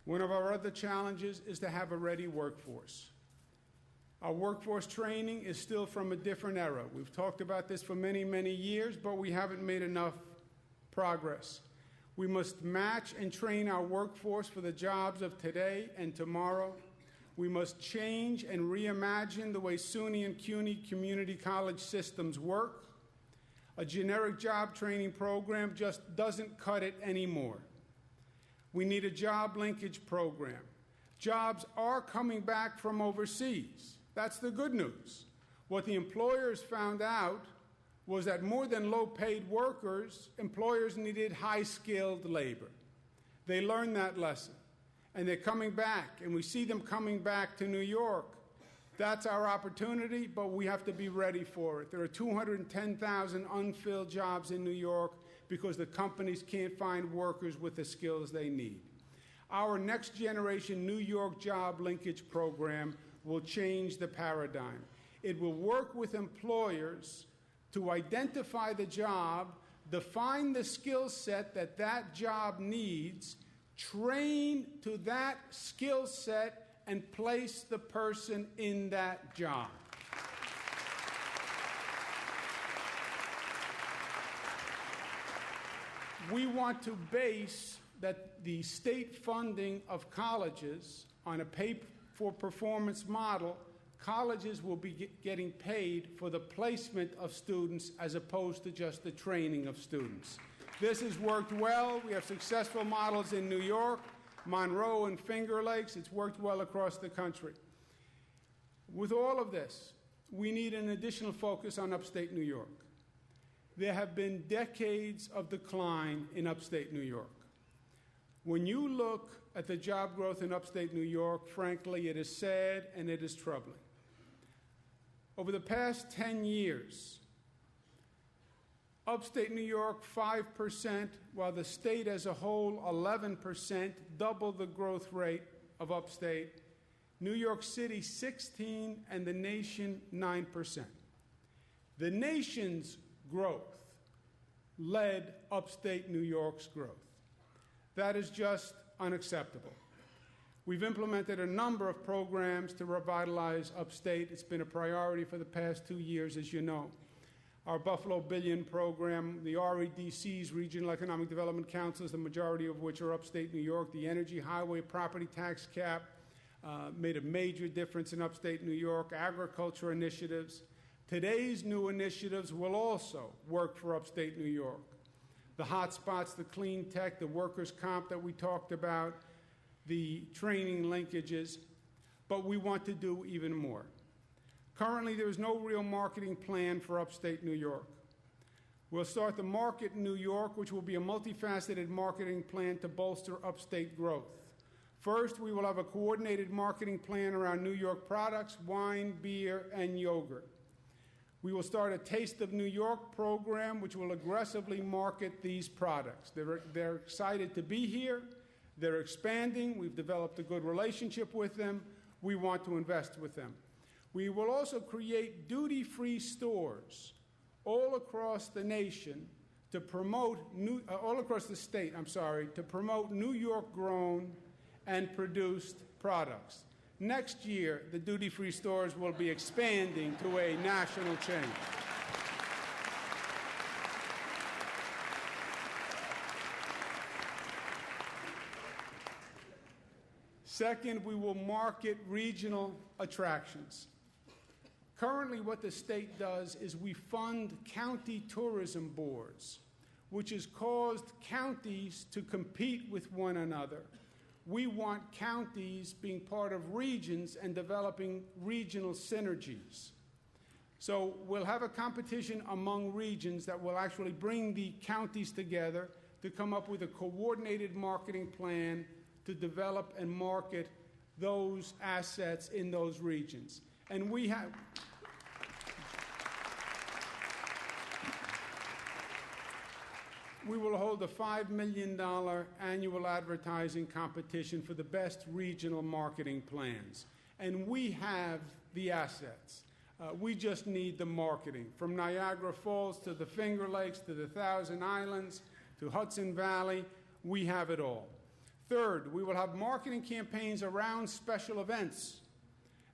One of our other challenges is to have a ready workforce. Our workforce training is still from a different era. We've talked about this for many, many years, but we haven't made enough progress. We must match and train our workforce for the jobs of today and tomorrow. We must change and reimagine the way SUNY and CUNY community college systems work. A generic job training program just doesn't cut it anymore. We need a job linkage program. Jobs are coming back from overseas. That's the good news. What the employers found out was that more than low-paid workers, employers needed high-skilled labor. They learned that lesson, and they're coming back, and we see them coming back to New York. That's our opportunity, but we have to be ready for it. There are 210,000 unfilled jobs in New York because the companies can't find workers with the skills they need. Our next generation New York job linkage program will change the paradigm. It will work with employers to identify the job, define the skill set that that job needs, train to that skill set, and place the person in that job. We want to base the state funding of colleges on a pay-for-performance model. Colleges will be getting paid for the placement of students as opposed to just the training of students. This has worked well. We have successful models in New York, Monroe, and Finger Lakes. It's worked well across the country. With all of this, we need an additional focus on upstate New York. There have been decades of decline in upstate New York. When you look at the job growth in upstate New York, frankly, it is sad and it is troubling. Over the past 10 years, upstate New York 5%, while the state as a whole 11%, double the growth rate of upstate. New York City 16%, and the nation 9%. The nation's growth led upstate New York's growth. That is just unacceptable. We've implemented a number of programs to revitalize upstate. It's been a priority for the past 2 years, as you know. Our Buffalo Billion program, the REDC's, Regional Economic Development Councils, the majority of which are upstate New York, the energy highway property tax cap made a major difference in upstate New York, agriculture initiatives. Today's new initiatives will also work for upstate New York. The hotspots, the clean tech, the workers' comp that we talked about, the training linkages, but we want to do even more. Currently, there is no real marketing plan for upstate New York. We'll start the Market New York, which will be a multifaceted marketing plan to bolster upstate growth. First, we will have a coordinated marketing plan around New York products, wine, beer, and yogurt. We will start a Taste of New York program, which will aggressively market these products. They're excited to be here. They're expanding. We've developed a good relationship with them. We want to invest with them. We will also create duty-free stores all across the nation to promote all across the state, to promote New York-grown and produced products. Next year, the duty-free stores will be expanding to a national chain. Second, we will market regional attractions. Currently, what the state does is we fund county tourism boards, which has caused counties to compete with one another. We want counties being part of regions and developing regional synergies. So we'll have a competition among regions that will actually bring the counties together to come up with a coordinated marketing plan to develop and market those assets in those regions. And we will hold a $5 million annual advertising competition for the best regional marketing plans. And we have the assets. We just need the marketing. From Niagara Falls to the Finger Lakes to the Thousand Islands to Hudson Valley, we have it all. Third, we will have marketing campaigns around special events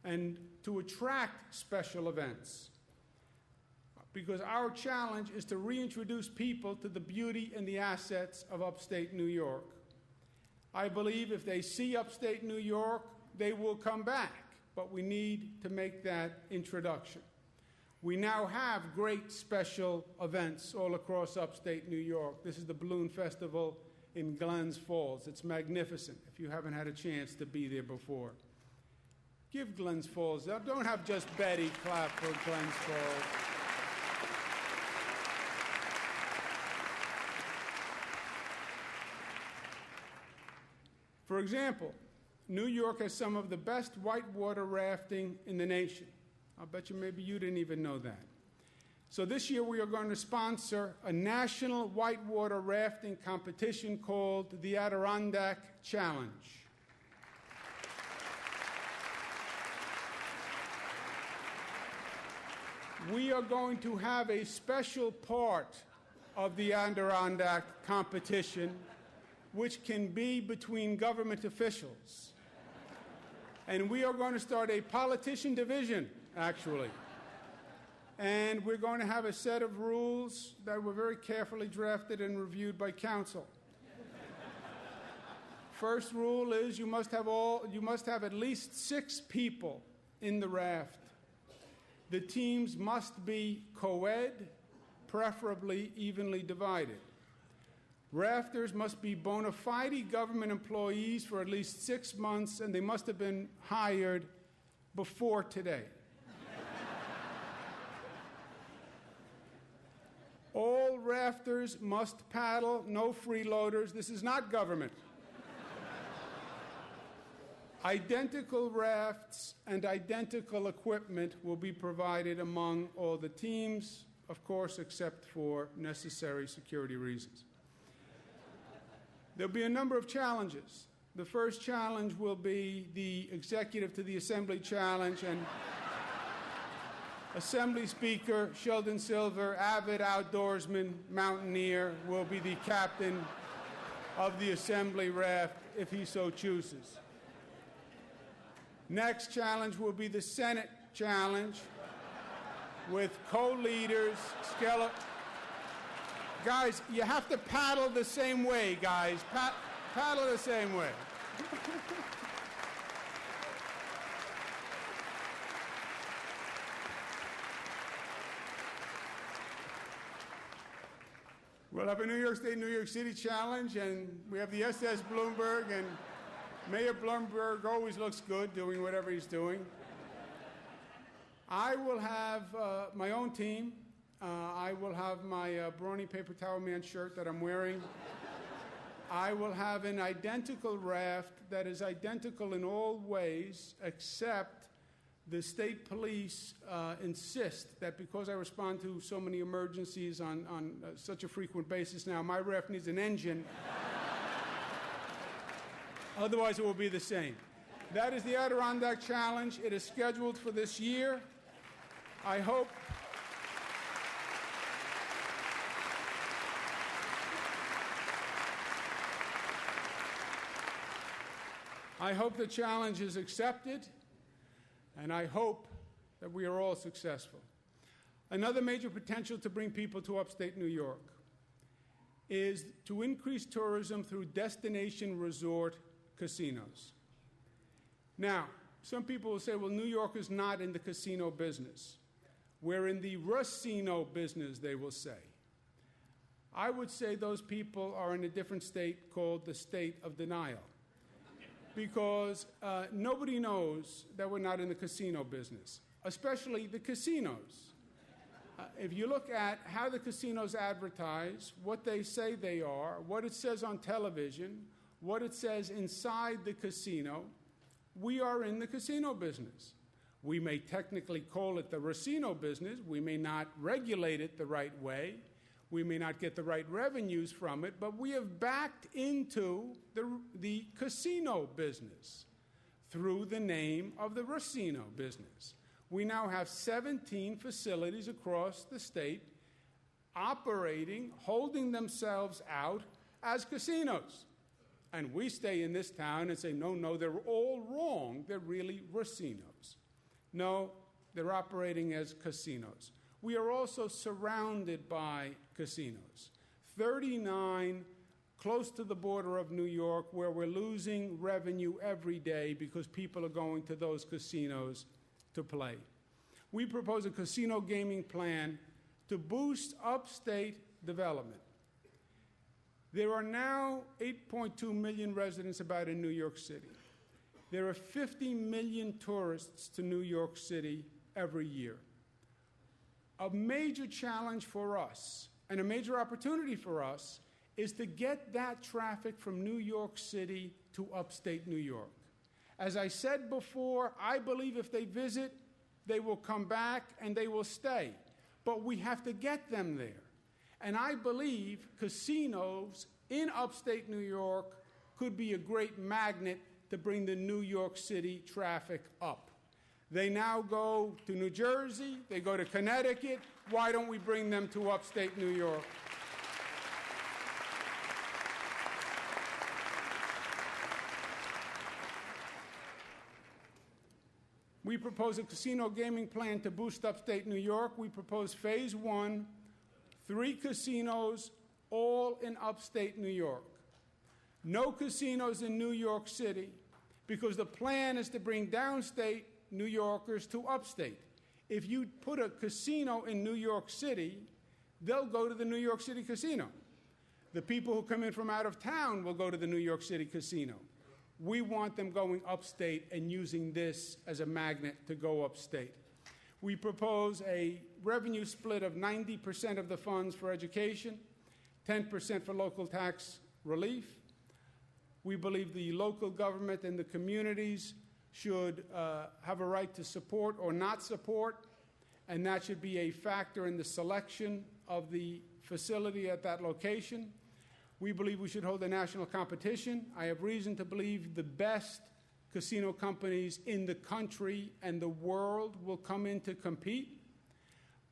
and to attract special events. Because our challenge is to reintroduce people to the beauty and the assets of upstate New York. I believe if they see upstate New York, they will come back, but we need to make that introduction. We now have great special events all across upstate New York. This is the Balloon Festival in Glens Falls. It's magnificent if you haven't had a chance to be there before. Give Glens Falls, don't have just Betty clap for Glens Falls. For example, New York has some of the best whitewater rafting in the nation. I'll bet you maybe you didn't even know that. So this year we are going to sponsor a national whitewater rafting competition called the Adirondack Challenge. We are going to have a special part of the Adirondack competition which can be between government officials. And we are going to start a politician division, actually. And we're going to have a set of rules that were very carefully drafted and reviewed by counsel. First rule is you must have at least 6 people in the raft. The teams must be co-ed, preferably evenly divided. Rafters must be bona fide government employees for at least 6 months, and they must have been hired before today. All rafters must paddle, no freeloaders. This is not government. Identical rafts and identical equipment will be provided among all the teams, of course, except for necessary security reasons. There'll be a number of challenges. The first challenge will be the executive to the assembly challenge, and Assembly Speaker Sheldon Silver, avid outdoorsman, mountaineer, will be the captain of the assembly raft if he so chooses. Next challenge will be the Senate challenge with co-leaders, Guys, you have to paddle the same way, guys. Paddle the same way. We'll have a New York State, New York City challenge, and we have the SS Bloomberg, and Mayor Bloomberg always looks good doing whatever he's doing. I will have my own team. I will have my Brawny Paper Towel Man shirt that I'm wearing. I will have an identical raft that is identical in all ways, except the state police insist that because I respond to so many emergencies on such a frequent basis now, my raft needs an engine. Otherwise, it will be the same. That is the Adirondack Challenge. It is scheduled for this year. I hope the challenge is accepted, and I hope that we are all successful. Another major potential to bring people to upstate New York is to increase tourism through destination resort casinos. Now, some people will say, well, New York is not in the casino business. We're in the racino business, they will say. I would say those people are in a different state called the state of denial, because nobody knows that we're not in the casino business, especially the casinos. If you look at how the casinos advertise, what they say they are, what it says on television, what it says inside the casino, we are in the casino business. We may technically call it the racino business. We may not regulate it the right way. We may not get the right revenues from it, but we have backed into the casino business through the name of the racino business. We now have 17 facilities across the state operating, holding themselves out as casinos. And we stay in this town and say, no, they're all wrong. They're really racinos. No, they're operating as casinos. We are also surrounded by casinos. 39 close to the border of New York, where we're losing revenue every day because people are going to those casinos to play. We propose a casino gaming plan to boost upstate development. There are now 8.2 million residents about in New York City. There are 50 million tourists to New York City every year. A major challenge for us and a major opportunity for us is to get that traffic from New York City to upstate New York. As I said before, I believe if they visit, they will come back and they will stay. But we have to get them there. And I believe casinos in upstate New York could be a great magnet to bring the New York City traffic up. They now go to New Jersey, they go to Connecticut. Why don't we bring them to upstate New York? We propose a casino gaming plan to boost upstate New York. We propose phase 1, 3 casinos, all in upstate New York. No casinos in New York City, because the plan is to bring downstate New Yorkers to upstate. If you put a casino in New York City, they'll go to the New York City casino. The people who come in from out of town will go to the New York City casino. We want them going upstate and using this as a magnet to go upstate. We propose a revenue split of 90% of the funds for education, 10% for local tax relief. We believe the local government and the communities should have a right to support or not support, and that should be a factor in the selection of the facility at that location. We believe we should hold a national competition. I have reason to believe the best casino companies in the country and the world will come in to compete.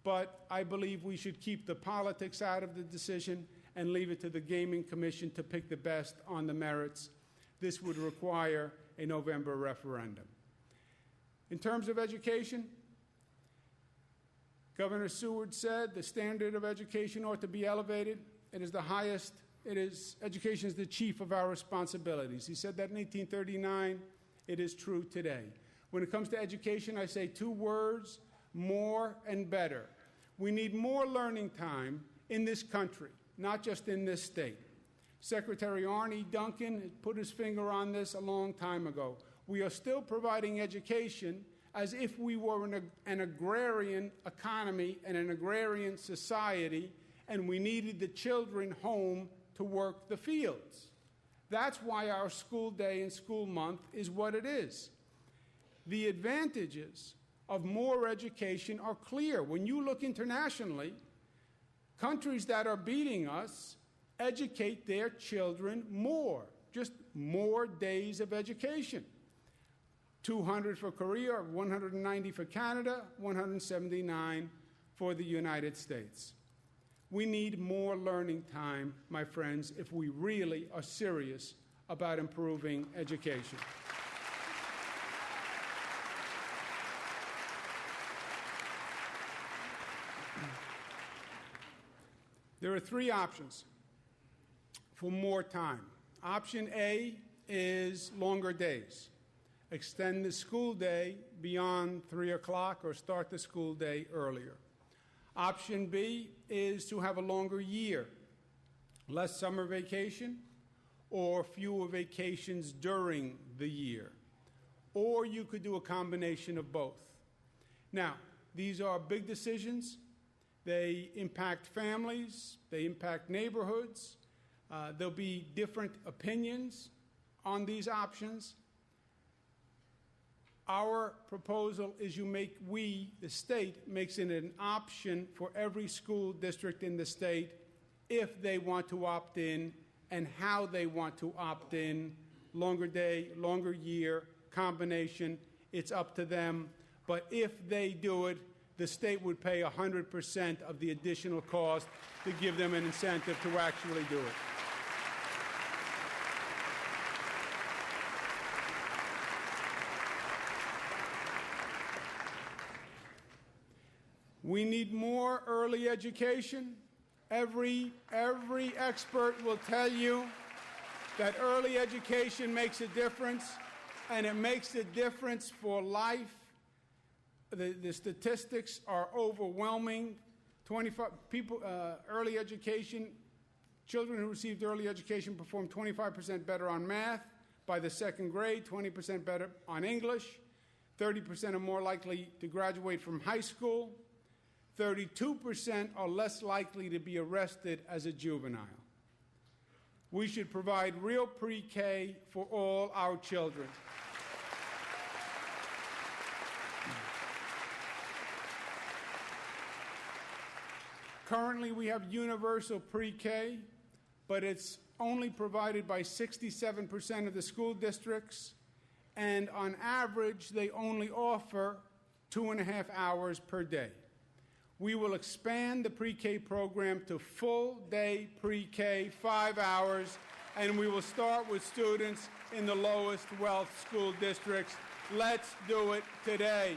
But I believe we should keep the politics out of the decision and leave it to the Gaming Commission to pick the best on the merits. This would require a November referendum. In terms of education, Governor Seward said the standard of education ought to be elevated. It is the highest. Education is the chief of our responsibilities. He said that in 1839. It is true today. When it comes to education, I say 2 words: more and better. We need more learning time in this country, not just in this state. Secretary Arne Duncan put his finger on this a long time ago. We are still providing education as if we were an agrarian economy and an agrarian society, and we needed the children home to work the fields. That's why our school day and school month is what it is. The advantages of more education are clear. When you look internationally, countries that are beating us educate their children more, just more days of education. 200 for Korea, 190 for Canada, 179 for the United States. We need more learning time, my friends, if we really are serious about improving education. There are 3 options for more time. Option A is longer days. Extend the school day beyond 3 o'clock or start the school day earlier. Option B is to have a longer year, less summer vacation or fewer vacations during the year. Or you could do a combination of both. Now, these are big decisions. They impact families. They impact neighborhoods. There'll be different opinions on these options. Our proposal is the state makes it an option for every school district in the state if they want to opt in and how they want to opt in. Longer day, longer year, combination, it's up to them. But if they do it, the state would pay 100% of the additional cost to give them an incentive to actually do it. We need more early education. Every expert will tell you that early education makes a difference, and it makes a difference for life. The statistics are overwhelming. 25 people, early education, children who received early education performed 25% better on math by the second grade, 20% better on English, 30% are more likely to graduate from high school, 32% are less likely to be arrested as a juvenile. We should provide real pre-K for all our children. Currently, we have universal pre-K, but it's only provided by 67% of the school districts, and on average, they only offer 2.5 hours per day. We will expand the pre-K program to full-day pre-K, 5 hours, and we will start with students in the lowest wealth school districts. Let's do it today.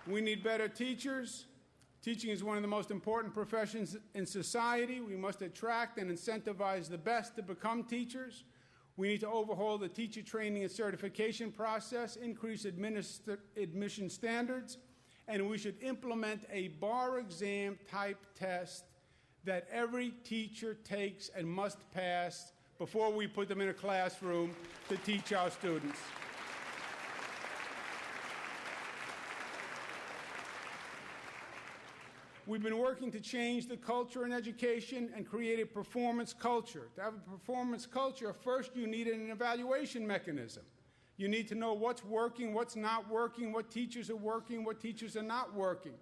We need better teachers. Teaching is one of the most important professions in society. We must attract and incentivize the best to become teachers. We need to overhaul the teacher training and certification process, increase admission standards, and we should implement a bar exam type test that every teacher takes and must pass before we put them in a classroom to teach our students. We've been working to change the culture in education and create a performance culture. To have a performance culture, first you need an evaluation mechanism. You need to know what's working, what's not working, what teachers are working, what teachers are not working.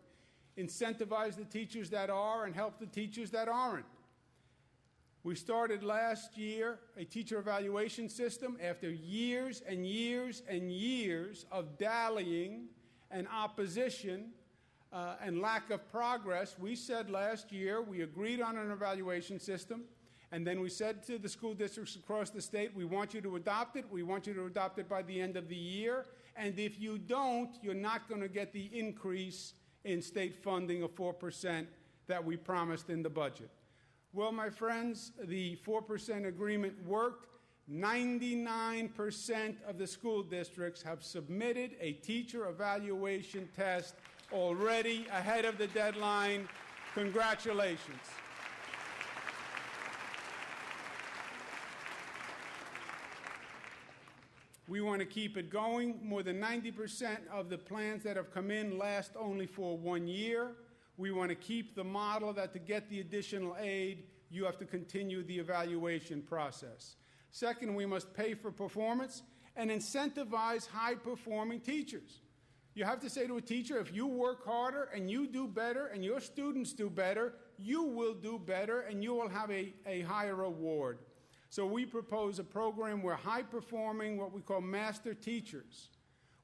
Incentivize the teachers that are and help the teachers that aren't. We started last year a teacher evaluation system after years and years and years of dallying and opposition and lack of progress. We said last year, we agreed on an evaluation system, and then we said to the school districts across the state, we want you to adopt it. We want you to adopt it by the end of the year. And if you don't, you're not going to get the increase in state funding of 4% that we promised in the budget. Well, my friends, the 4% agreement worked. 99% of the school districts have submitted a teacher evaluation test already ahead of the deadline. Congratulations. We want to keep it going. More than 90% of the plans that have come in last only for 1 year. We want to keep the model that to get the additional aid, you have to continue the evaluation process. Second, we must pay for performance and incentivize high-performing teachers. You have to say to a teacher, if you work harder and you do better and your students do better, you will do better and you will have a higher reward. So we propose a program where high-performing, what we call master teachers,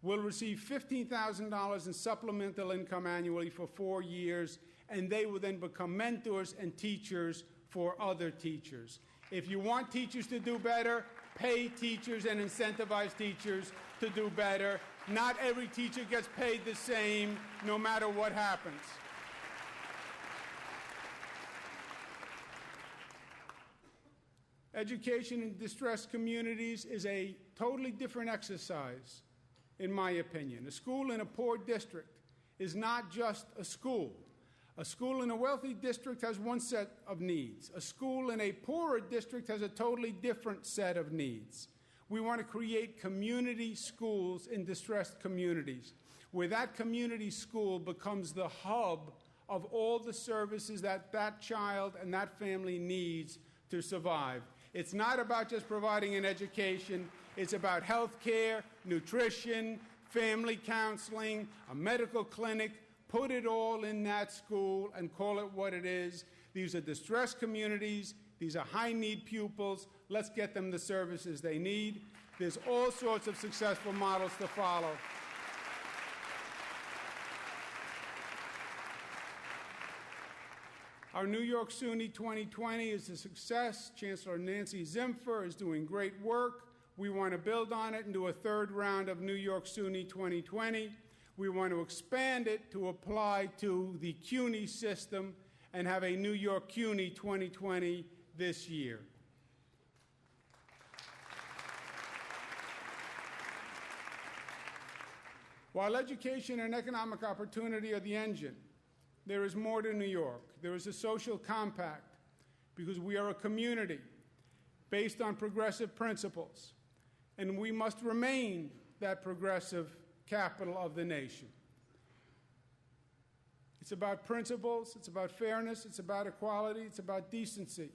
will receive $15,000 in supplemental income annually for 4 years, and they will then become mentors and teachers for other teachers. If you want teachers to do better, pay teachers and incentivize teachers to do better. Not every teacher gets paid the same, no matter what happens. Education in distressed communities is a totally different exercise, in my opinion. A school in a poor district is not just a school. A school in a wealthy district has one set of needs. A school in a poorer district has a totally different set of needs. We want to create community schools in distressed communities, where that community school becomes the hub of all the services that that child and that family needs to survive. It's not about just providing an education. It's about health care, nutrition, family counseling, a medical clinic. Put it all in that school and call it what it is. These are distressed communities. These are high-need pupils. Let's get them the services they need. There's all sorts of successful models to follow. Our New York SUNY 2020 is a success. Chancellor Nancy Zimpher is doing great work. We want to build on it and do a third round of New York SUNY 2020. We want to expand it to apply to the CUNY system and have a New York CUNY 2020 this year. While education and economic opportunity are the engine, there is more to New York. There is a social compact because we are a community based on progressive principles, and we must remain that progressive capital of the nation. It's about principles, it's about fairness, it's about equality, it's about decency.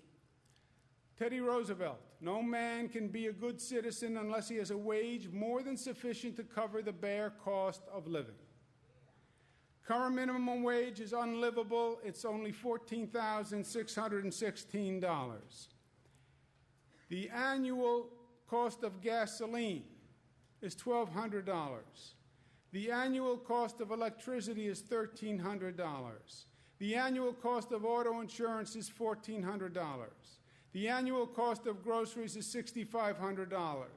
Teddy Roosevelt, no man can be a good citizen unless he has a wage more than sufficient to cover the bare cost of living. Current minimum wage is unlivable. It's only $14,616. The annual cost of gasoline is $1,200. The annual cost of electricity is $1,300. The annual cost of auto insurance is $1,400. The annual cost of groceries is $6,500.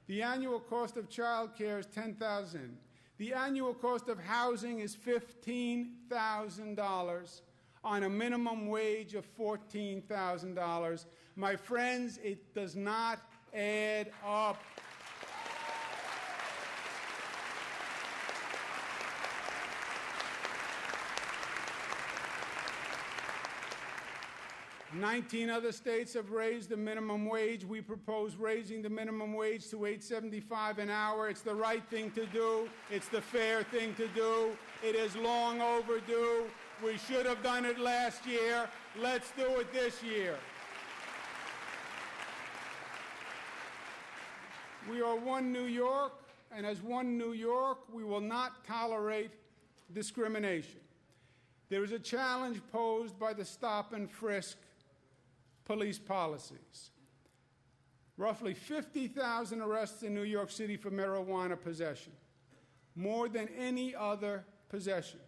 The annual cost of child care is $10,000. The annual cost of housing is $15,000 on a minimum wage of $14,000. My friends, it does not add up. Nineteen other states have raised the minimum wage. We propose raising the minimum wage to $8.75 an hour. It's the right thing to do. It's the fair thing to do. It is long overdue. We should have done it last year. Let's do it this year. We are one New York, and as one New York, we will not tolerate discrimination. There is a challenge posed by the stop and frisk police policies. Roughly 50,000 arrests in New York City for marijuana possession, more than any other possession.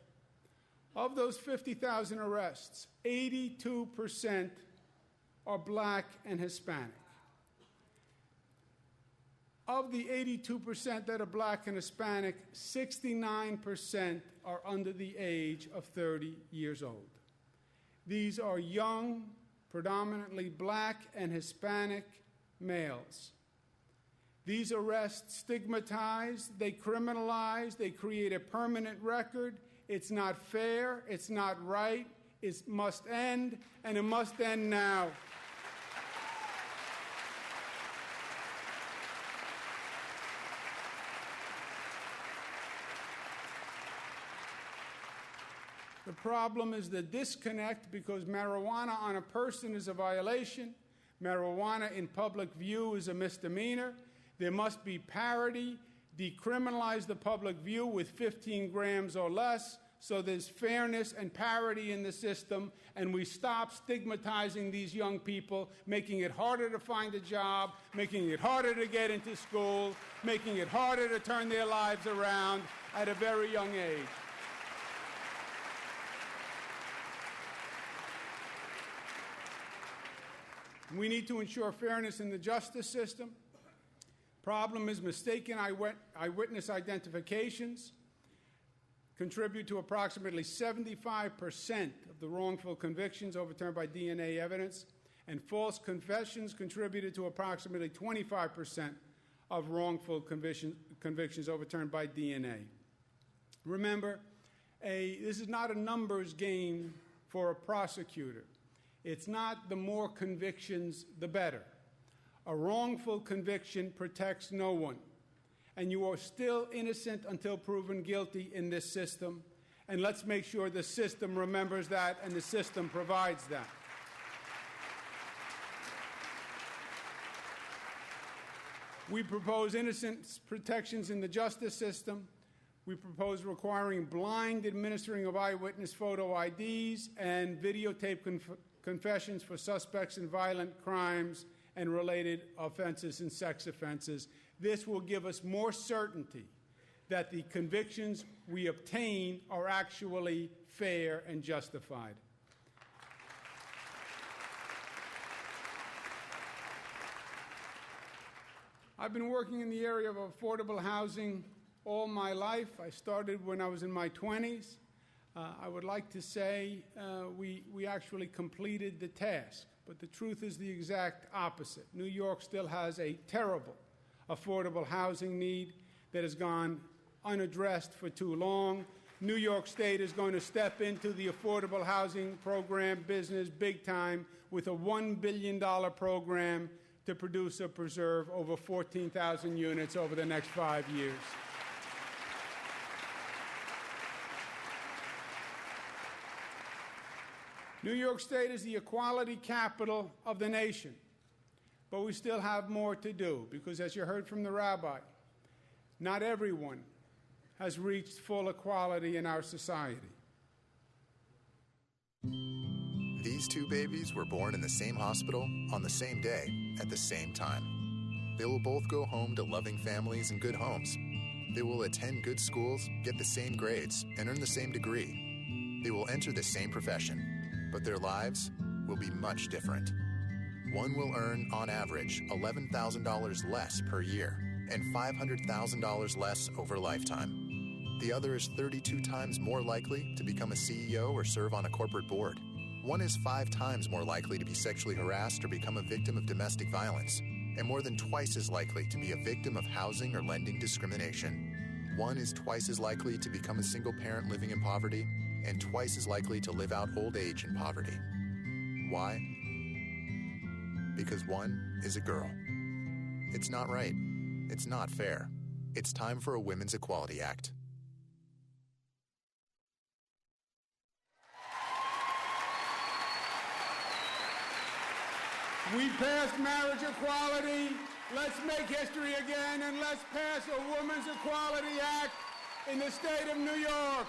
Of those 50,000 arrests, 82% are black and Hispanic. Of the 82% that are black and Hispanic, 69% are under the age of 30 years old. These are young, predominantly black and Hispanic males. These arrests stigmatize, they criminalize, they create a permanent record. It's not fair, it's not right, it must end, and it must end now. The problem is the disconnect because marijuana on a person is a violation. Marijuana in public view is a misdemeanor. There must be parity. Decriminalize the public view with 15 grams or less so there's fairness and parity in the system, and we stop stigmatizing these young people, making it harder to find a job, making it harder to get into school, making it harder to turn their lives around at a very young age. We need to ensure fairness in the justice system. Problem is mistaken eyewitness identifications contribute to approximately 75% of the wrongful convictions overturned by DNA evidence, and false confessions contributed to approximately 25% of wrongful convictions overturned by DNA. Remember, this is not a numbers game for a prosecutor. It's not the more convictions, the better. A wrongful conviction protects no one, and you are still innocent until proven guilty in this system, and let's make sure the system remembers that and the system provides that. We propose innocence protections in the justice system. We propose requiring blind administering of eyewitness photo IDs and videotape confessions for suspects in violent crimes and related offenses and sex offenses. This will give us more certainty that the convictions we obtain are actually fair and justified. I've been working in the area of affordable housing all my life. I started when I was in my 20s. I would like to say we actually completed the task, but the truth is the exact opposite. New York still has a terrible affordable housing need that has gone unaddressed for too long. New York State is going to step into the affordable housing program business big time with a $1 billion program to produce or preserve over 14,000 units over the next 5 years. New York State is the equality capital of the nation, but we still have more to do because, as you heard from the Rabbi, not everyone has reached full equality in our society. These two babies were born in the same hospital on the same day at the same time. They will both go home to loving families and good homes. They will attend good schools, get the same grades, and earn the same degree. They will enter the same profession, but their lives will be much different. One will earn, on average, $11,000 less per year and $500,000 less over lifetime. The other is 32 times more likely to become a CEO or serve on a corporate board. One is 5 times more likely to be sexually harassed or become a victim of domestic violence, and more than twice as likely to be a victim of housing or lending discrimination. One is twice as likely to become a single parent living in poverty, and twice as likely to live out old age in poverty. Why? Because one is a girl. It's not right. It's not fair. It's time for a Women's Equality Act. We passed marriage equality. Let's make history again, and let's pass a Women's Equality Act in the state of New York.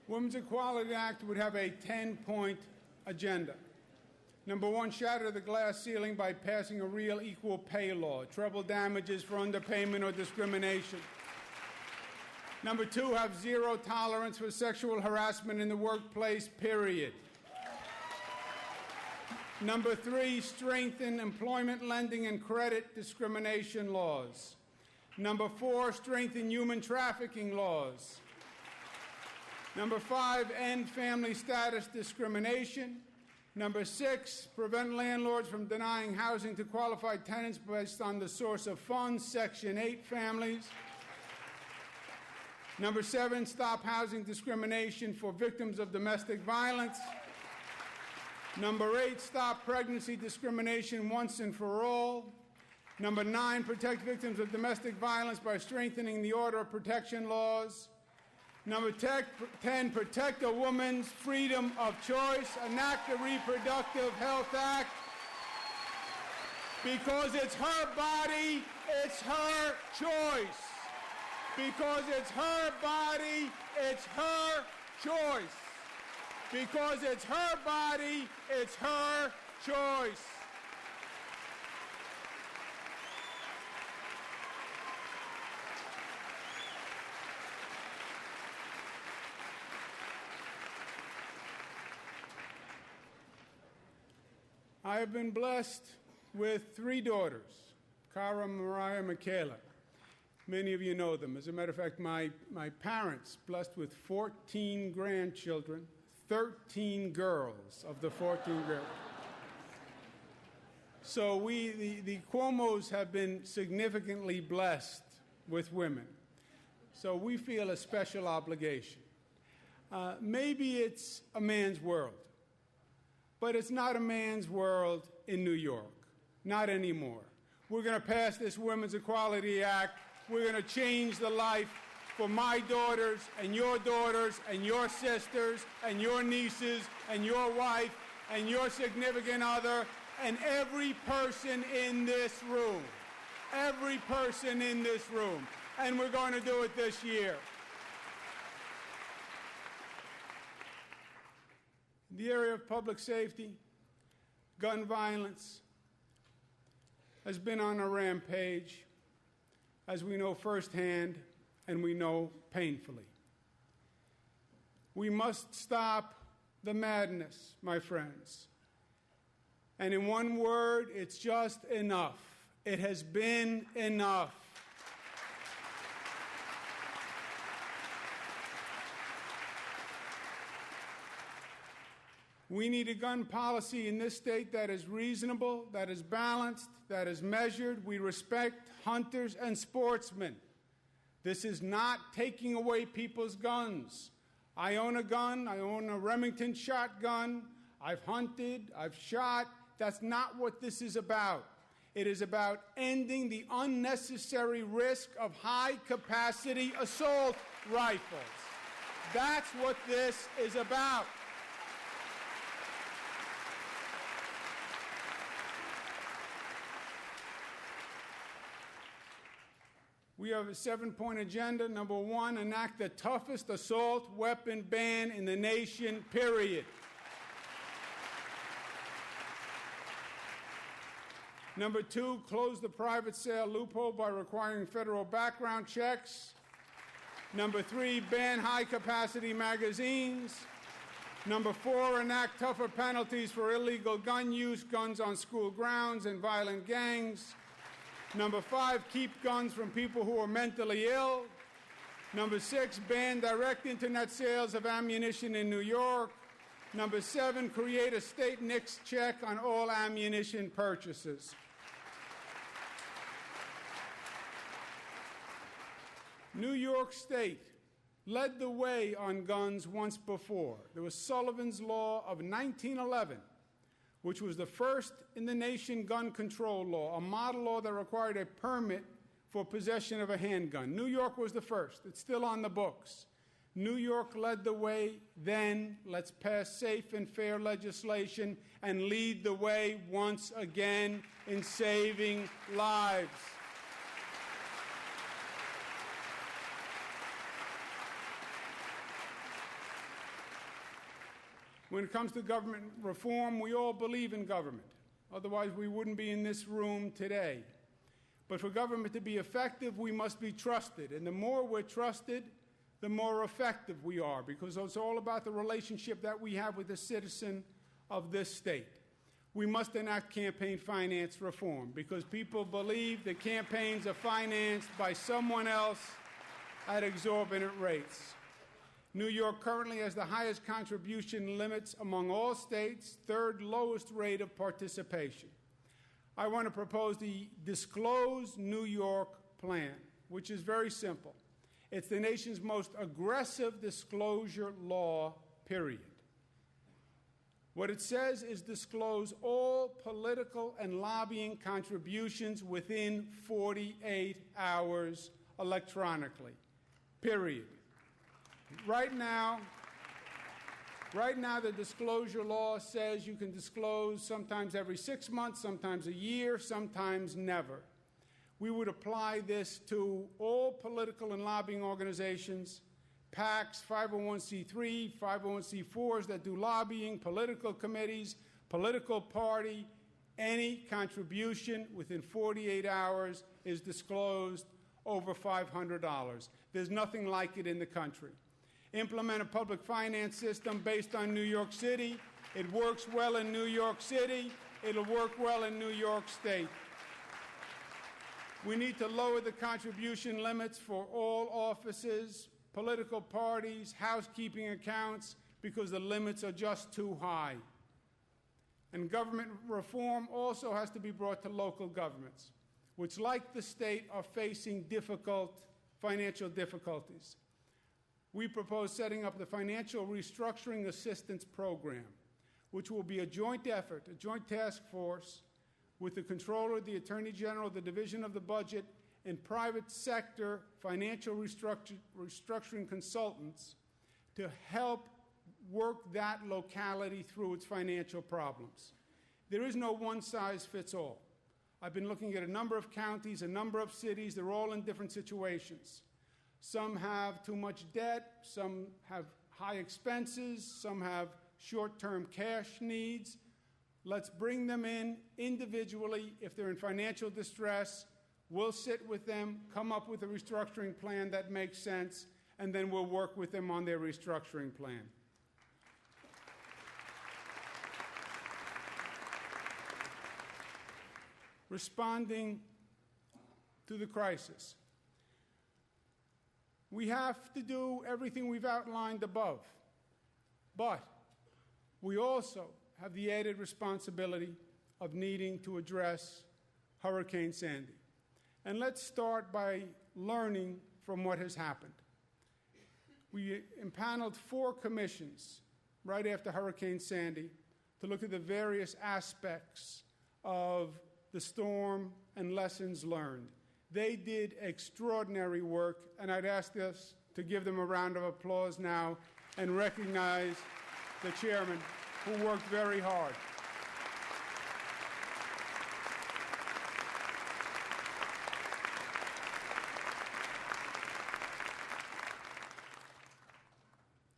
Women's Equality Act would have a 10-point agenda. Number one, shatter the glass ceiling by passing a real equal pay law, treble damages for underpayment or discrimination. Number two, have zero tolerance for sexual harassment in the workplace, period. Number three, strengthen employment lending and credit discrimination laws. Number four, strengthen human trafficking laws. Number five, end family status discrimination. Number six, prevent landlords from denying housing to qualified tenants based on the source of funds, Section 8 families. Number seven, stop housing discrimination for victims of domestic violence. Number eight, stop pregnancy discrimination once and for all. Number nine, protect victims of domestic violence by strengthening the order of protection laws. Number 10, protect a woman's freedom of choice, enact the Reproductive Health Act, because it's her body, it's her choice. Because it's her body, it's her choice. Because it's her body, it's her choice. I have been blessed with 3 daughters, Cara, Mariah, Michaela. Many of you know them. As a matter of fact, my parents, blessed with 14 grandchildren, 13 girls of the 14 girls. So the Cuomos have been significantly blessed with women. So we feel a special obligation. Maybe it's a man's world. But it's not a man's world in New York. Not anymore. We're going to pass this Women's Equality Act. We're going to change the life for my daughters and your sisters and your nieces and your wife and your significant other and every person in this room. Every person in this room. And we're going to do it this year. The area of public safety, gun violence, has been on a rampage, as we know firsthand and we know painfully. We must stop the madness, my friends. And in one word, it's just enough. It has been enough. We need a gun policy in this state that is reasonable, that is balanced, that is measured. We respect hunters and sportsmen. This is not taking away people's guns. I own a gun. I own a Remington shotgun. I've hunted. I've shot. That's not what this is about. It is about ending the unnecessary risk of high-capacity assault rifles. That's what this is about. We have a 7-point agenda. Number 1, enact the toughest assault weapon ban in the nation, period. Number 2, close the private sale loophole by requiring federal background checks. Number 3, ban high-capacity magazines. Number 4, enact tougher penalties for illegal gun use, guns on school grounds, and violent gangs. Number 5, keep guns from people who are mentally ill. Number 6, ban direct internet sales of ammunition in New York. Number 7, create a state NICS check on all ammunition purchases. New York State led the way on guns once before. There was Sullivan's Law of 1911, which was the first in the nation gun control law, a model law that required a permit for possession of a handgun. New York was the first. It's still on the books. New York led the way then. Let's pass safe and fair legislation and lead the way once again in saving lives. When it comes to government reform, we all believe in government. Otherwise, we wouldn't be in this room today. But for government to be effective, we must be trusted. And the more we're trusted, the more effective we are, because it's all about the relationship that we have with the citizen of this state. We must enact campaign finance reform, because people believe that campaigns are financed by someone else at exorbitant rates. New York currently has the highest contribution limits among all states, third lowest rate of participation. I want to propose the Disclose New York plan, which is very simple. It's the nation's most aggressive disclosure law, period. What it says is disclose all political and lobbying contributions within 48 hours electronically, period. Right now, the disclosure law says you can disclose sometimes every 6 months, sometimes a year, sometimes never. We would apply this to all political and lobbying organizations, PACs, 501c3, 501c4s that do lobbying, political committees, political party. Any contribution within 48 hours is disclosed over $500. There's nothing like it in the country. Implement a public finance system based on New York City. It works well in New York City. It'll work well in New York State. We need to lower the contribution limits for all offices, political parties, housekeeping accounts, because the limits are just too high. And government reform also has to be brought to local governments, which, like the state, are facing financial difficulties. We propose setting up the Financial Restructuring Assistance Program, which will be a joint effort, a joint task force with the Comptroller, the Attorney General, the Division of the Budget, and private sector financial restructuring consultants to help work that locality through its financial problems. There is no one-size-fits-all. I've been looking at a number of counties, a number of cities. They're all in different situations. Some have too much debt, some have high expenses, some have short-term cash needs. Let's bring them in individually. If they're in financial distress, we'll sit with them, come up with a restructuring plan that makes sense, and then we'll work with them on their restructuring plan. Responding to the crisis. We have to do everything we've outlined above, but we also have the added responsibility of needing to address Hurricane Sandy. And let's start by learning from what has happened. We impaneled 4 commissions right after Hurricane Sandy to look at the various aspects of the storm and lessons learned. They did extraordinary work, and I'd ask us to give them a round of applause now and recognize the chairman, who worked very hard.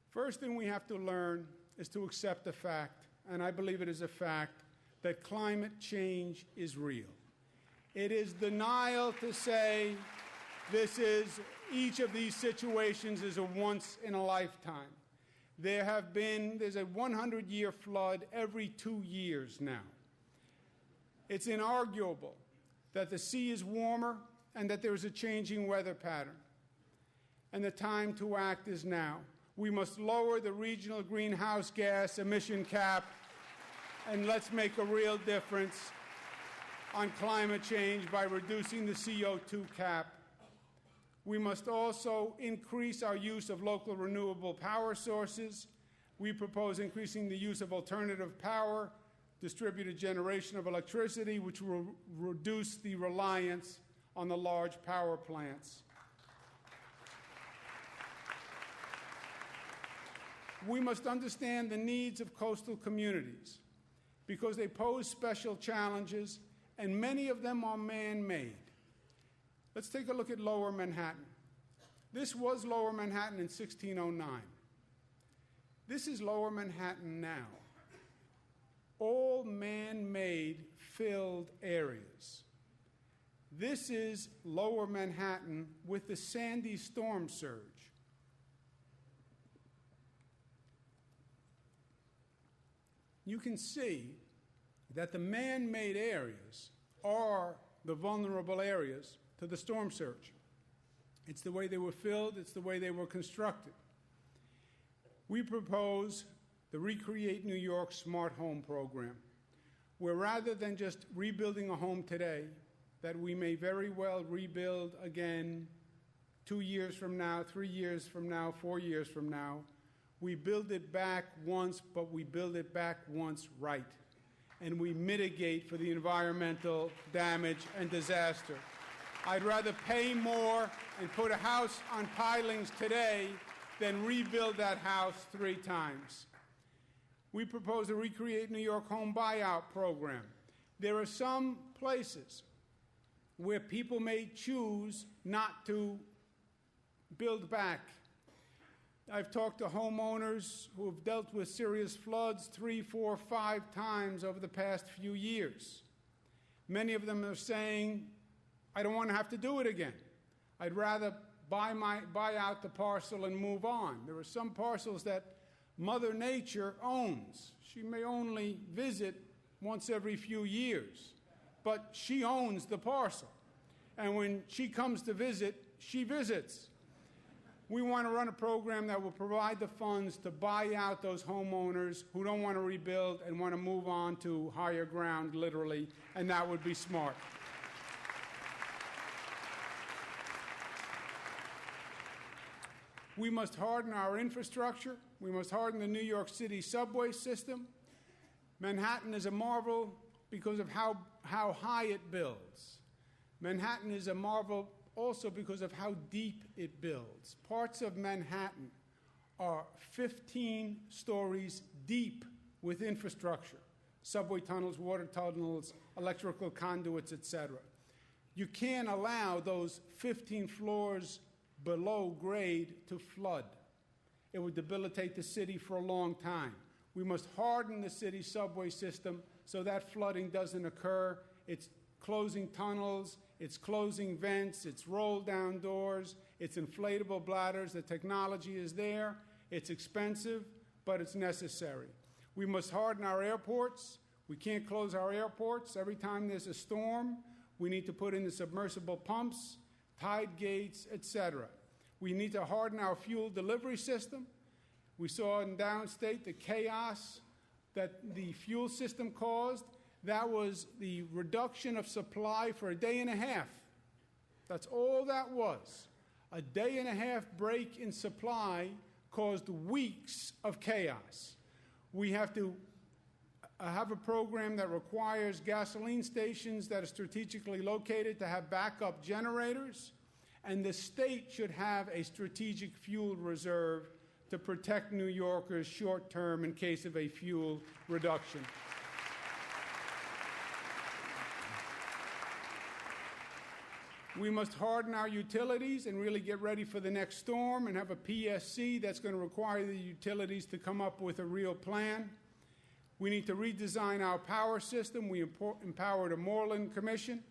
First thing we have to learn is to accept the fact, and I believe it is a fact, that climate change is real. It is denial to say each of these situations is a once in a lifetime. There's a 100-year flood every 2 years now. It's inarguable that the sea is warmer and that there's a changing weather pattern. And the time to act is now. We must lower the regional greenhouse gas emission cap, and let's make a real difference on climate change by reducing the CO2 cap. We must also increase our use of local renewable power sources. We propose increasing the use of alternative power, distributed generation of electricity, which will reduce the reliance on the large power plants. We must understand the needs of coastal communities because they pose special challenges, and many of them are man-made. Let's take a look at Lower Manhattan. This was Lower Manhattan in 1609. This is Lower Manhattan now. All man-made filled areas. This is Lower Manhattan with the Sandy storm surge. You can see that the man-made areas are the vulnerable areas to the storm surge. It's the way they were filled, it's the way they were constructed. We propose the Recreate New York Smart Home Program, where rather than just rebuilding a home today, that we may very well rebuild again 2 years from now, 3 years from now, 4 years from now, we build it back once, but we build it back once right. And we mitigate for the environmental damage and disaster. I'd rather pay more and put a house on pilings today than rebuild that house 3 times. We propose a Recreate New York home buyout program. There are some places where people may choose not to build back. I've talked to homeowners who have dealt with serious floods 3, 4, 5 times over the past few years. Many of them are saying, I don't want to have to do it again. I'd rather buy out the parcel and move on. There are some parcels that Mother Nature owns. She may only visit once every few years, but she owns the parcel. And when she comes to visit, she visits. We want to run a program that will provide the funds to buy out those homeowners who don't want to rebuild and want to move on to higher ground, literally, and that would be smart. We must harden our infrastructure. We must harden the New York City subway system. Manhattan is a marvel because of how high it builds. Manhattan is a marvel also because of how deep it builds. Parts of Manhattan are 15 stories deep with infrastructure, subway tunnels, water tunnels, electrical conduits, etc. You can't allow those 15 floors below grade to flood. It would debilitate the city for a long time. We must harden the city's subway system so that flooding doesn't occur. It's closing tunnels, it's closing vents, it's roll-down doors, it's inflatable bladders. The technology is there. It's expensive, but it's necessary. We must harden our airports. We can't close our airports. Every time there's a storm, we need to put in the submersible pumps, tide gates, etc. We need to harden our fuel delivery system. We saw in downstate the chaos that the fuel system caused. That was the reduction of supply for a day and a half. That's all that was. A day and a half break in supply caused weeks of chaos. We have to have a program that requires gasoline stations that are strategically located to have backup generators, and the state should have a strategic fuel reserve to protect New Yorkers short term in case of a fuel reduction. We must harden our utilities and really get ready for the next storm and have a PSC that's going to require the utilities to come up with a real plan. We need to redesign our power system. We empowered a Moreland Commission,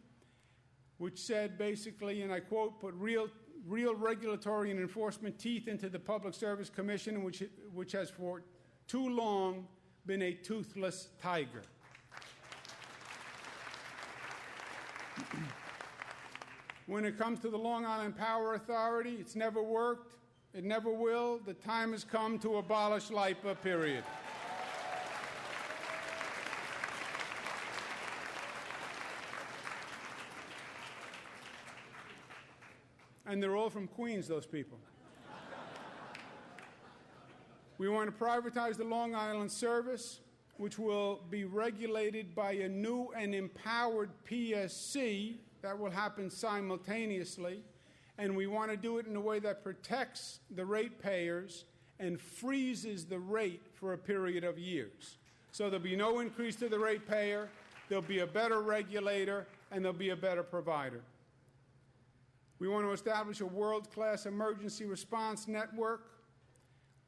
which said basically, and I quote, put real regulatory and enforcement teeth into the Public Service Commission, which has for too long been a toothless tiger. When it comes to the Long Island Power Authority, it's never worked. It never will. The time has come to abolish LIPA, period. And they're all from Queens, those people. We want to privatize the Long Island service, which will be regulated by a new and empowered PSC. That will happen simultaneously, and we want to do it in a way that protects the ratepayers and freezes the rate for a period of years. So there'll be no increase to the ratepayer, there'll be a better regulator, and there'll be a better provider. We want to establish a world-class emergency response network.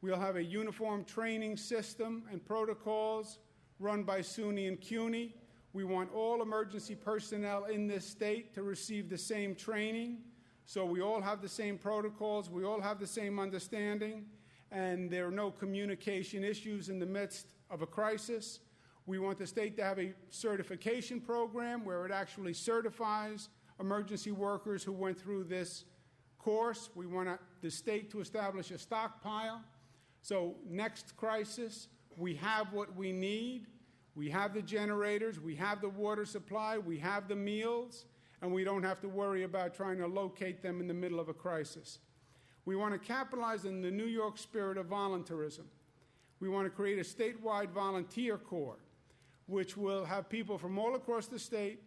We'll have a uniform training system and protocols run by SUNY and CUNY. We want all emergency personnel in this state to receive the same training, so we all have the same protocols, we all have the same understanding, and there are no communication issues in the midst of a crisis. We want the state to have a certification program where it actually certifies emergency workers who went through this course. We want the state to establish a stockpile. So next crisis, we have what we need. We have the generators, we have the water supply, we have the meals, and we don't have to worry about trying to locate them in the middle of a crisis. We want to capitalize on the New York spirit of volunteerism. We want to create a statewide volunteer corps, which will have people from all across the state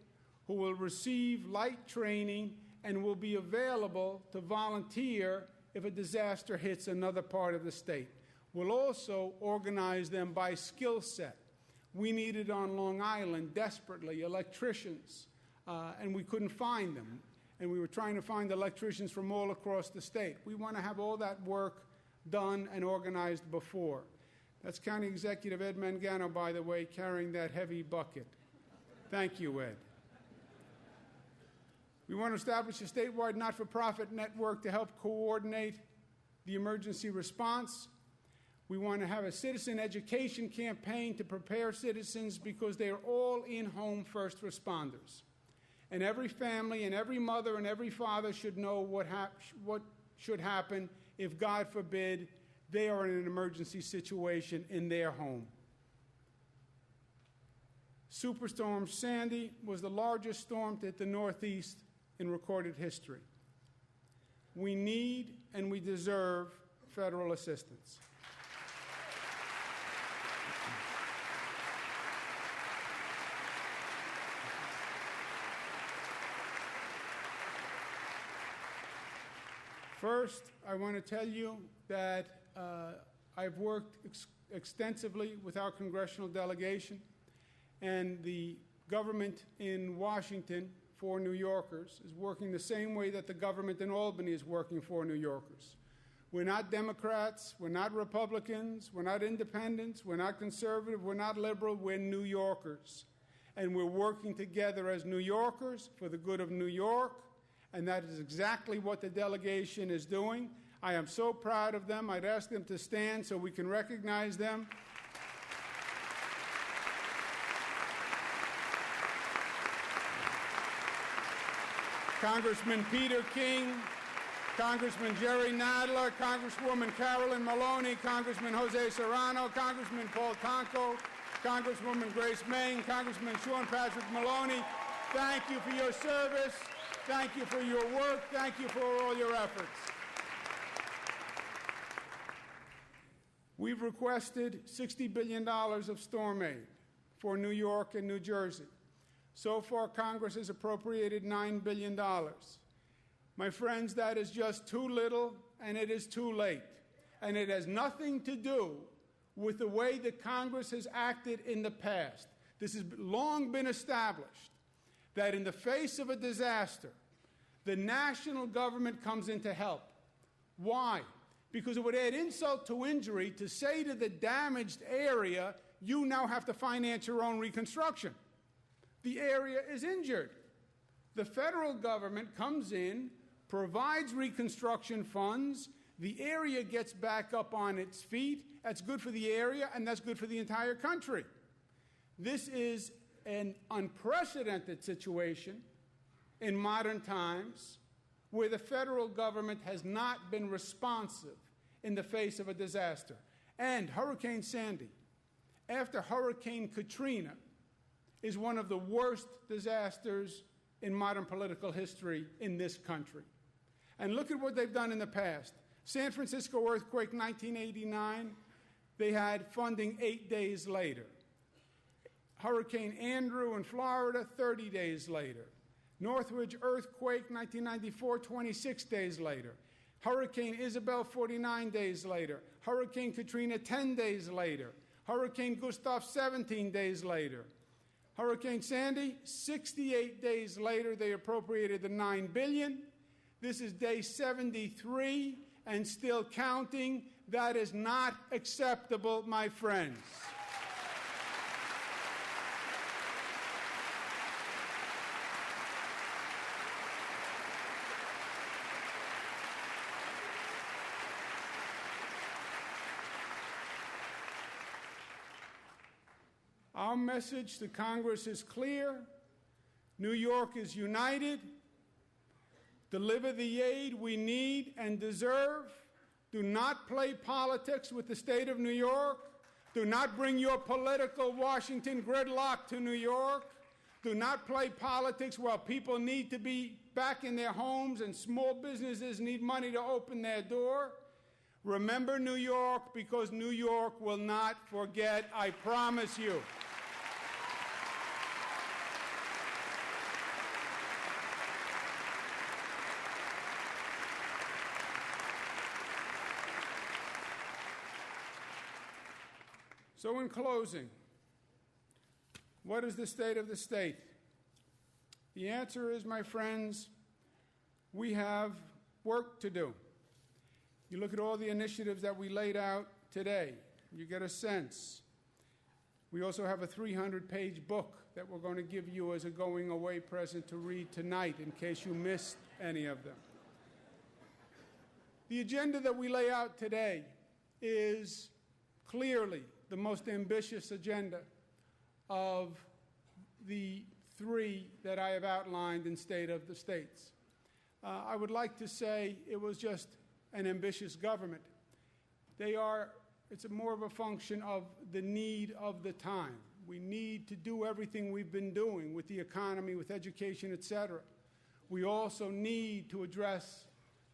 who will receive light training and will be available to volunteer if a disaster hits another part of the state. We'll also organize them by skill set. We needed on Long Island desperately electricians, and we couldn't find them. And we were trying to find electricians from all across the state. We want to have all that work done and organized before. That's County Executive Ed Mangano, by the way, carrying that heavy bucket. Thank you, Ed. We want to establish a statewide not-for-profit network to help coordinate the emergency response. We want to have a citizen education campaign to prepare citizens because they are all in-home first responders. And every family and every mother and every father should know what should happen if, God forbid, they are in an emergency situation in their home. Superstorm Sandy was the largest storm to hit the Northeast in recorded history. We need and we deserve federal assistance. First, I want to tell you that I've worked extensively with our congressional delegation and the government in Washington for New Yorkers is working the same way that the government in Albany is working for New Yorkers. We're not Democrats, we're not Republicans, we're not independents, we're not conservative, we're not liberal, we're New Yorkers. And we're working together as New Yorkers for the good of New York, and that is exactly what the delegation is doing. I am so proud of them. I'd ask them to stand so we can recognize them. Congressman Peter King, Congressman Jerry Nadler, Congresswoman Carolyn Maloney, Congressman Jose Serrano, Congressman Paul Tonko, Congresswoman Grace Main, Congressman Sean Patrick Maloney, thank you for your service, thank you for your work, thank you for all your efforts. We've requested $60 billion of storm aid for New York and New Jersey. So far, Congress has appropriated $9 billion. My friends, that is just too little, and it is too late. And it has nothing to do with the way that Congress has acted in the past. This has long been established that in the face of a disaster, the national government comes in to help. Why? Because it would add insult to injury to say to the damaged area, you now have to finance your own reconstruction. The area is injured. The federal government comes in, provides reconstruction funds, the area gets back up on its feet. That's good for the area, and that's good for the entire country. This is an unprecedented situation in modern times where the federal government has not been responsive in the face of a disaster. And Hurricane Sandy, after Hurricane Katrina, is one of the worst disasters in modern political history in this country. And look at what they've done in the past. San Francisco earthquake, 1989, they had funding 8 days later. Hurricane Andrew in Florida, 30 days later. Northridge earthquake, 1994, 26 days later. Hurricane Isabel, 49 days later. Hurricane Katrina, 10 days later. Hurricane Gustav, 17 days later. Hurricane Sandy, 68 days later, they appropriated the $9 billion. This is day 73 and still counting. That is not acceptable, my friends. Our message to Congress is clear. New York is united. Deliver the aid we need and deserve. Do not play politics with the state of New York. Do not bring your political Washington gridlock to New York. Do not play politics while people need to be back in their homes and small businesses need money to open their door. Remember New York, because New York will not forget, I promise you. So in closing, what is the state of the state? The answer is, my friends, we have work to do. You look at all the initiatives that we laid out today, you get a sense. We also have a 300-page book that we're going to give you as a going-away present to read tonight in case you missed any of them. The agenda that we lay out today is clearly the most ambitious agenda of the three that I have outlined in State of the States. I would like to say it was just an ambitious government. It's more of a function of the need of the time. We need to do everything we've been doing with the economy, with education, et cetera. We also need to address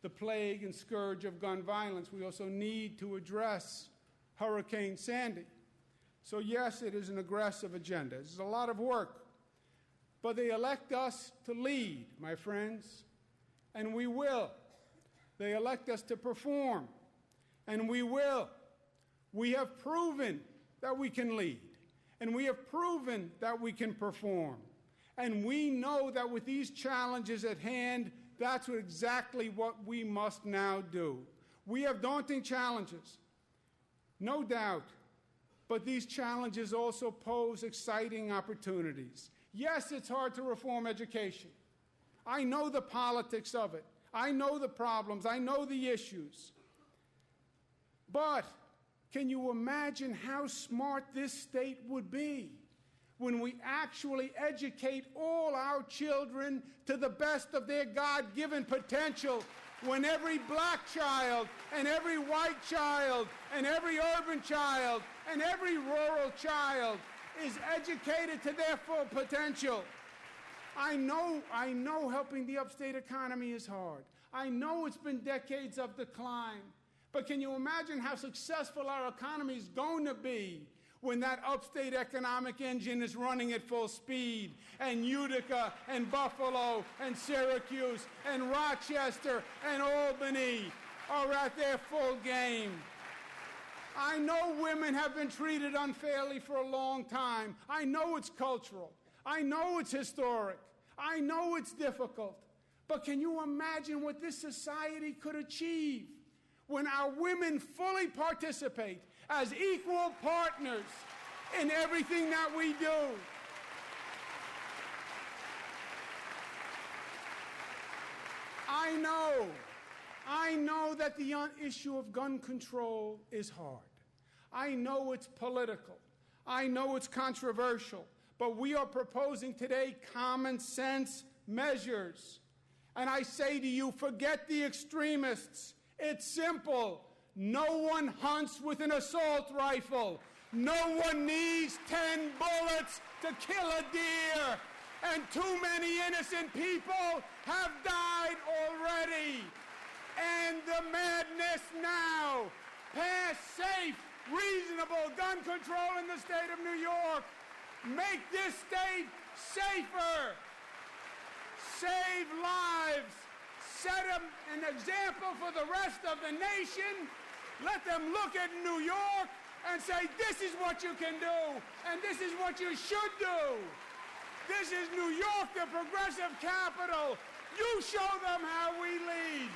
the plague and scourge of gun violence. We also need to address Hurricane Sandy. So yes, it is an aggressive agenda. It's a lot of work. But they elect us to lead, my friends, and we will. They elect us to perform, and we will. We have proven that we can lead, and we have proven that we can perform. And we know that with these challenges at hand, that's exactly what we must now do. We have daunting challenges, no doubt, but these challenges also pose exciting opportunities. Yes, it's hard to reform education. I know the politics of it. I know the problems. I know the issues. But can you imagine how smart this state would be when we actually educate all our children to the best of their God-given potential, when every black child and every white child and every urban child and every rural child is educated to their full potential? I know helping the upstate economy is hard. I know it's been decades of decline. But can you imagine how successful our economy is going to be when that upstate economic engine is running at full speed, and Utica and Buffalo and Syracuse and Rochester and Albany are at their full game? I know women have been treated unfairly for a long time. I know it's cultural. I know it's historic. I know it's difficult. But can you imagine what this society could achieve when our women fully participate as equal partners in everything that we do? I know that the issue of gun control is hard. I know it's political. I know it's controversial. But we are proposing today common sense measures. And I say to you, forget the extremists. It's simple. No one hunts with an assault rifle. No one needs 10 bullets to kill a deer. And too many innocent people have died already. End the madness now. Pass safe, reasonable gun control in the state of New York. Make this state safer. Save lives. Set an example for the rest of the nation. Let them look at New York and say, this is what you can do, and this is what you should do. This is New York, the progressive capital. You show them how we lead.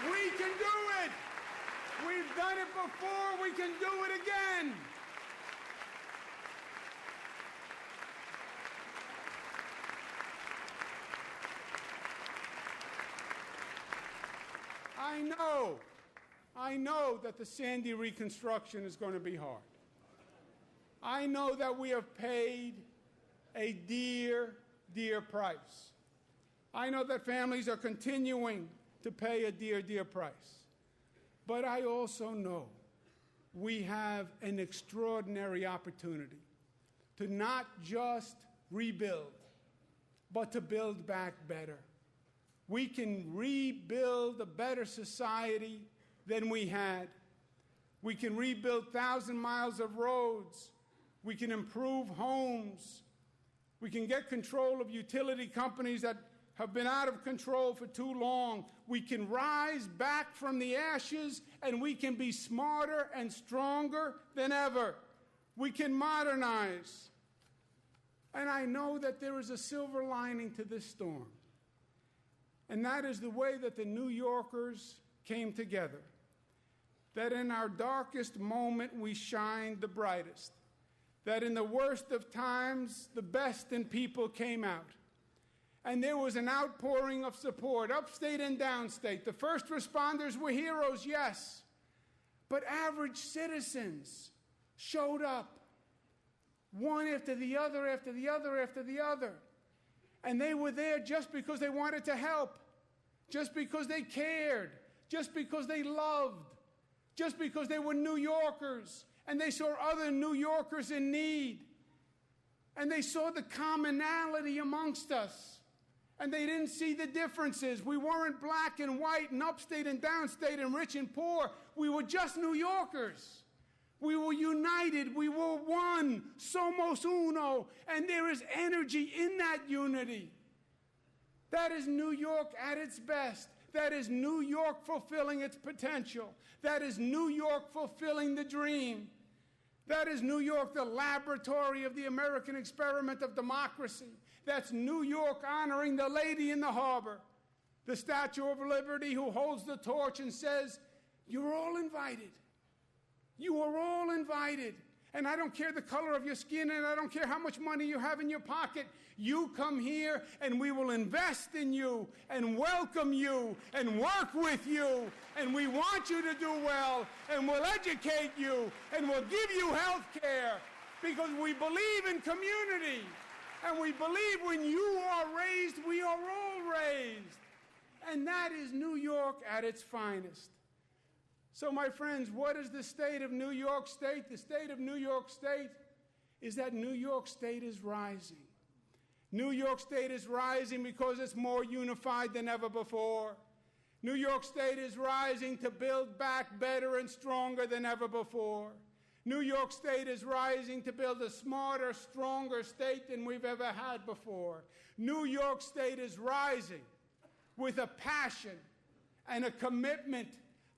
We can do it. We've done it before. We can do it again. I know that the Sandy reconstruction is going to be hard. I know that we have paid a dear, dear price. I know that families are continuing to pay a dear, dear price. But I also know we have an extraordinary opportunity to not just rebuild, but to build back better. We can rebuild a better society than we had. We can rebuild 1,000 miles of roads. We can improve homes. We can get control of utility companies that have been out of control for too long. We can rise back from the ashes, and we can be smarter and stronger than ever. We can modernize. And I know that there is a silver lining to this storm. And that is the way that the New Yorkers came together. That in our darkest moment, we shined the brightest. That in the worst of times, the best in people came out. And there was an outpouring of support, upstate and downstate. The first responders were heroes, yes. But average citizens showed up, one after the other, after the other, after the other. And they were there just because they wanted to help, just because they cared, just because they loved, just because they were New Yorkers and they saw other New Yorkers in need. And they saw the commonality amongst us. And they didn't see the differences. We weren't black and white and upstate and downstate and rich and poor. We were just New Yorkers. We were united. We were one. Somos uno. And there is energy in that unity. That is New York at its best. That is New York fulfilling its potential. That is New York fulfilling the dream. That is New York, the laboratory of the American experiment of democracy. That's New York honoring the lady in the harbor, the Statue of Liberty, who holds the torch and says, you're all invited. You are all invited. And I don't care the color of your skin, and I don't care how much money you have in your pocket. You come here, and we will invest in you and welcome you and work with you. And we want you to do well, and we'll educate you, and we'll give you health care, because we believe in community. And we believe when you are raised, we are all raised. And that is New York at its finest. So, my friends, what is the state of New York State? The state of New York State is that New York State is rising. New York State is rising because it's more unified than ever before. New York State is rising to build back better and stronger than ever before. New York State is rising to build a smarter, stronger state than we've ever had before. New York State is rising with a passion and a commitment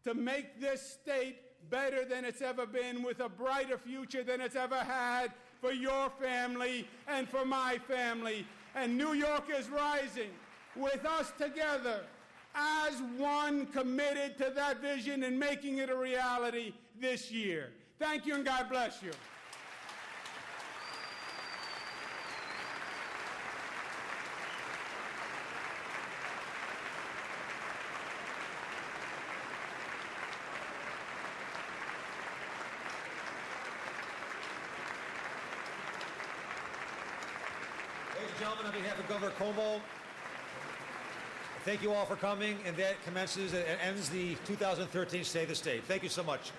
to make this state better than it's ever been, with a brighter future than it's ever had for your family and for my family. And New York is rising with us together as one, committed to that vision and making it a reality this year. Thank you, and God bless you. Ladies and gentlemen, on behalf of Governor Cuomo, thank you all for coming, and that commences and ends the 2013 State of the State. Thank you so much.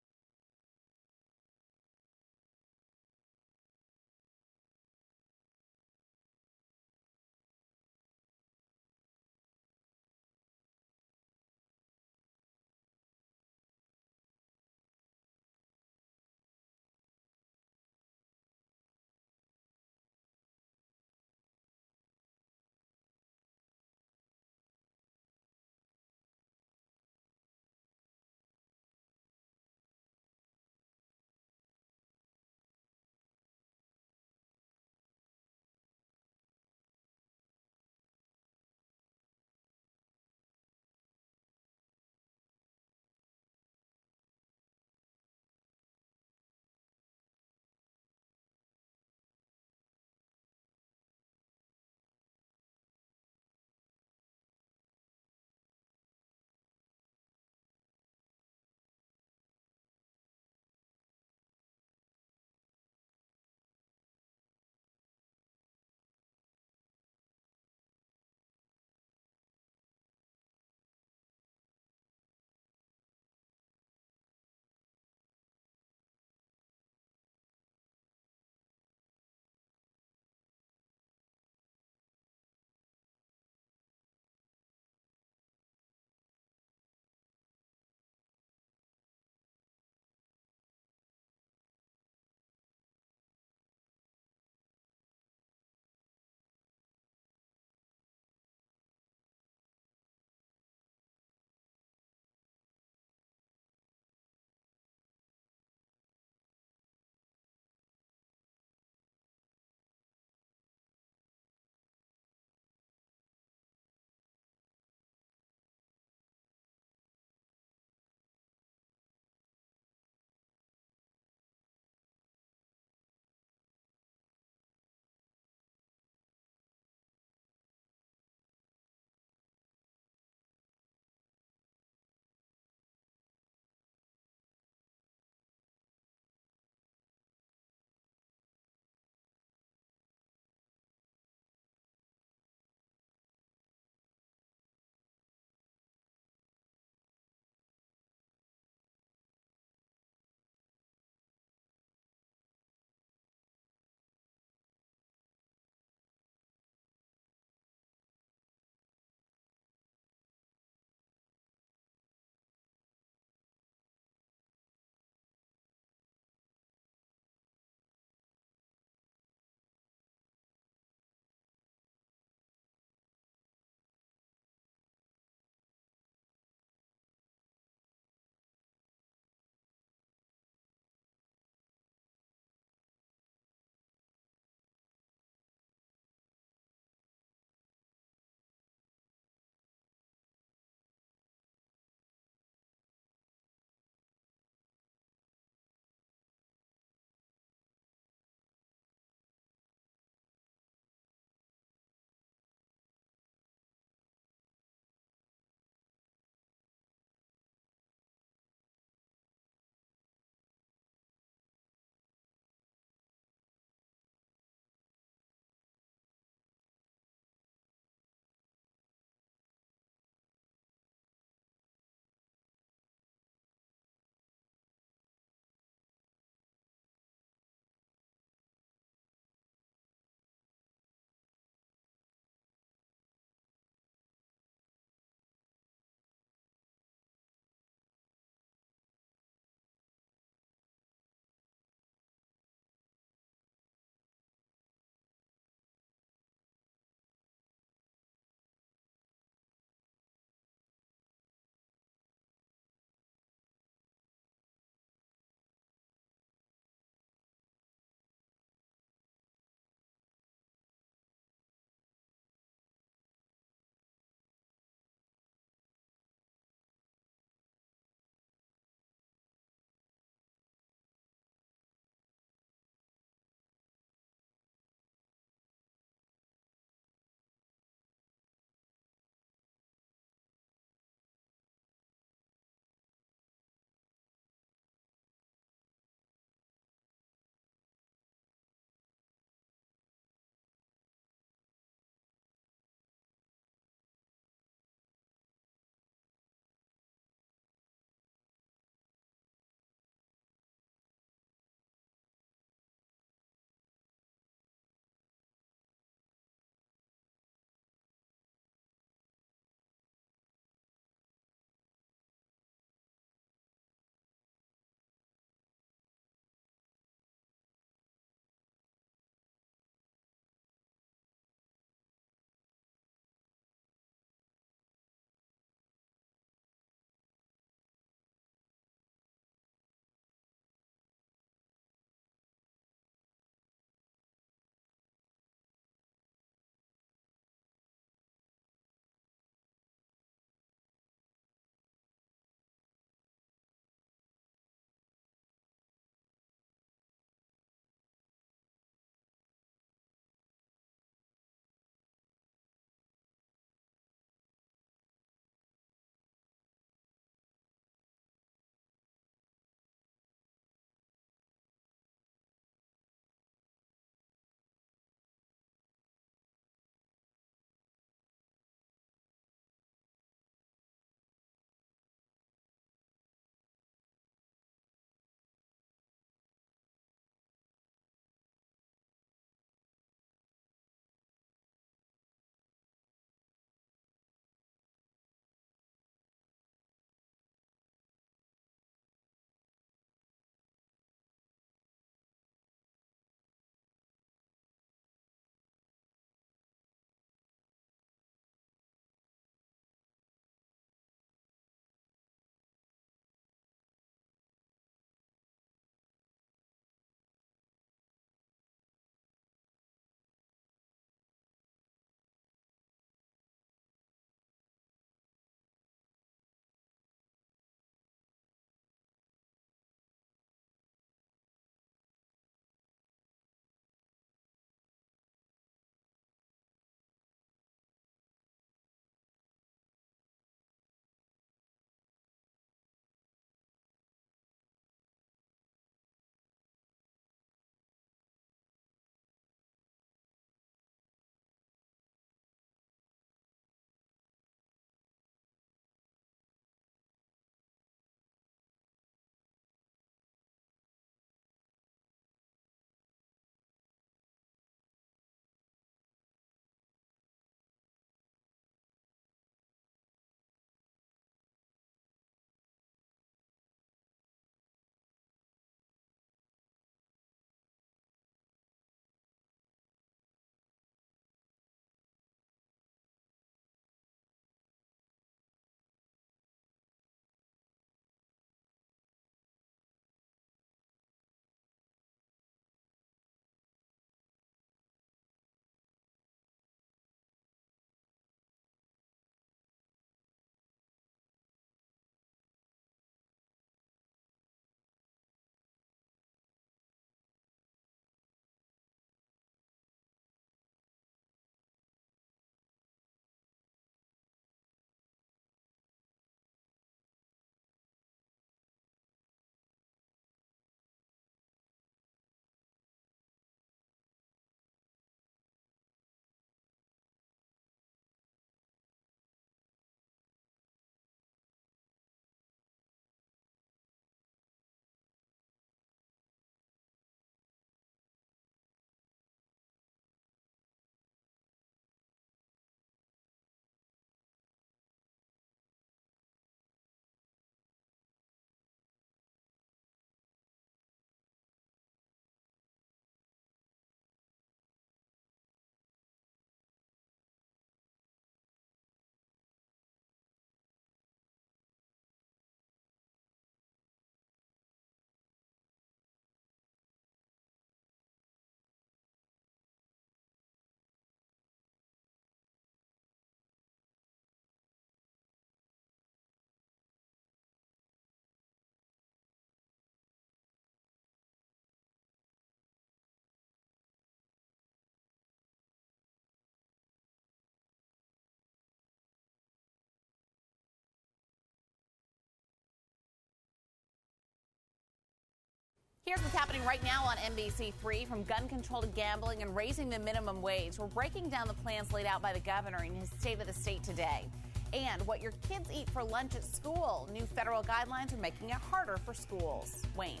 Here's what's happening right now on NBC3. From gun control to gambling and raising the minimum wage, we're breaking down the plans laid out by the governor in his State of the State today. And what your kids eat for lunch at school. New federal guidelines are making it harder for schools. Wayne.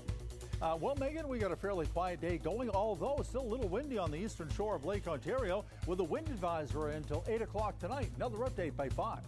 Well, Megan, we got a fairly quiet day going, although still a little windy on the eastern shore of Lake Ontario with a wind advisory until 8 o'clock tonight. Another update by 5.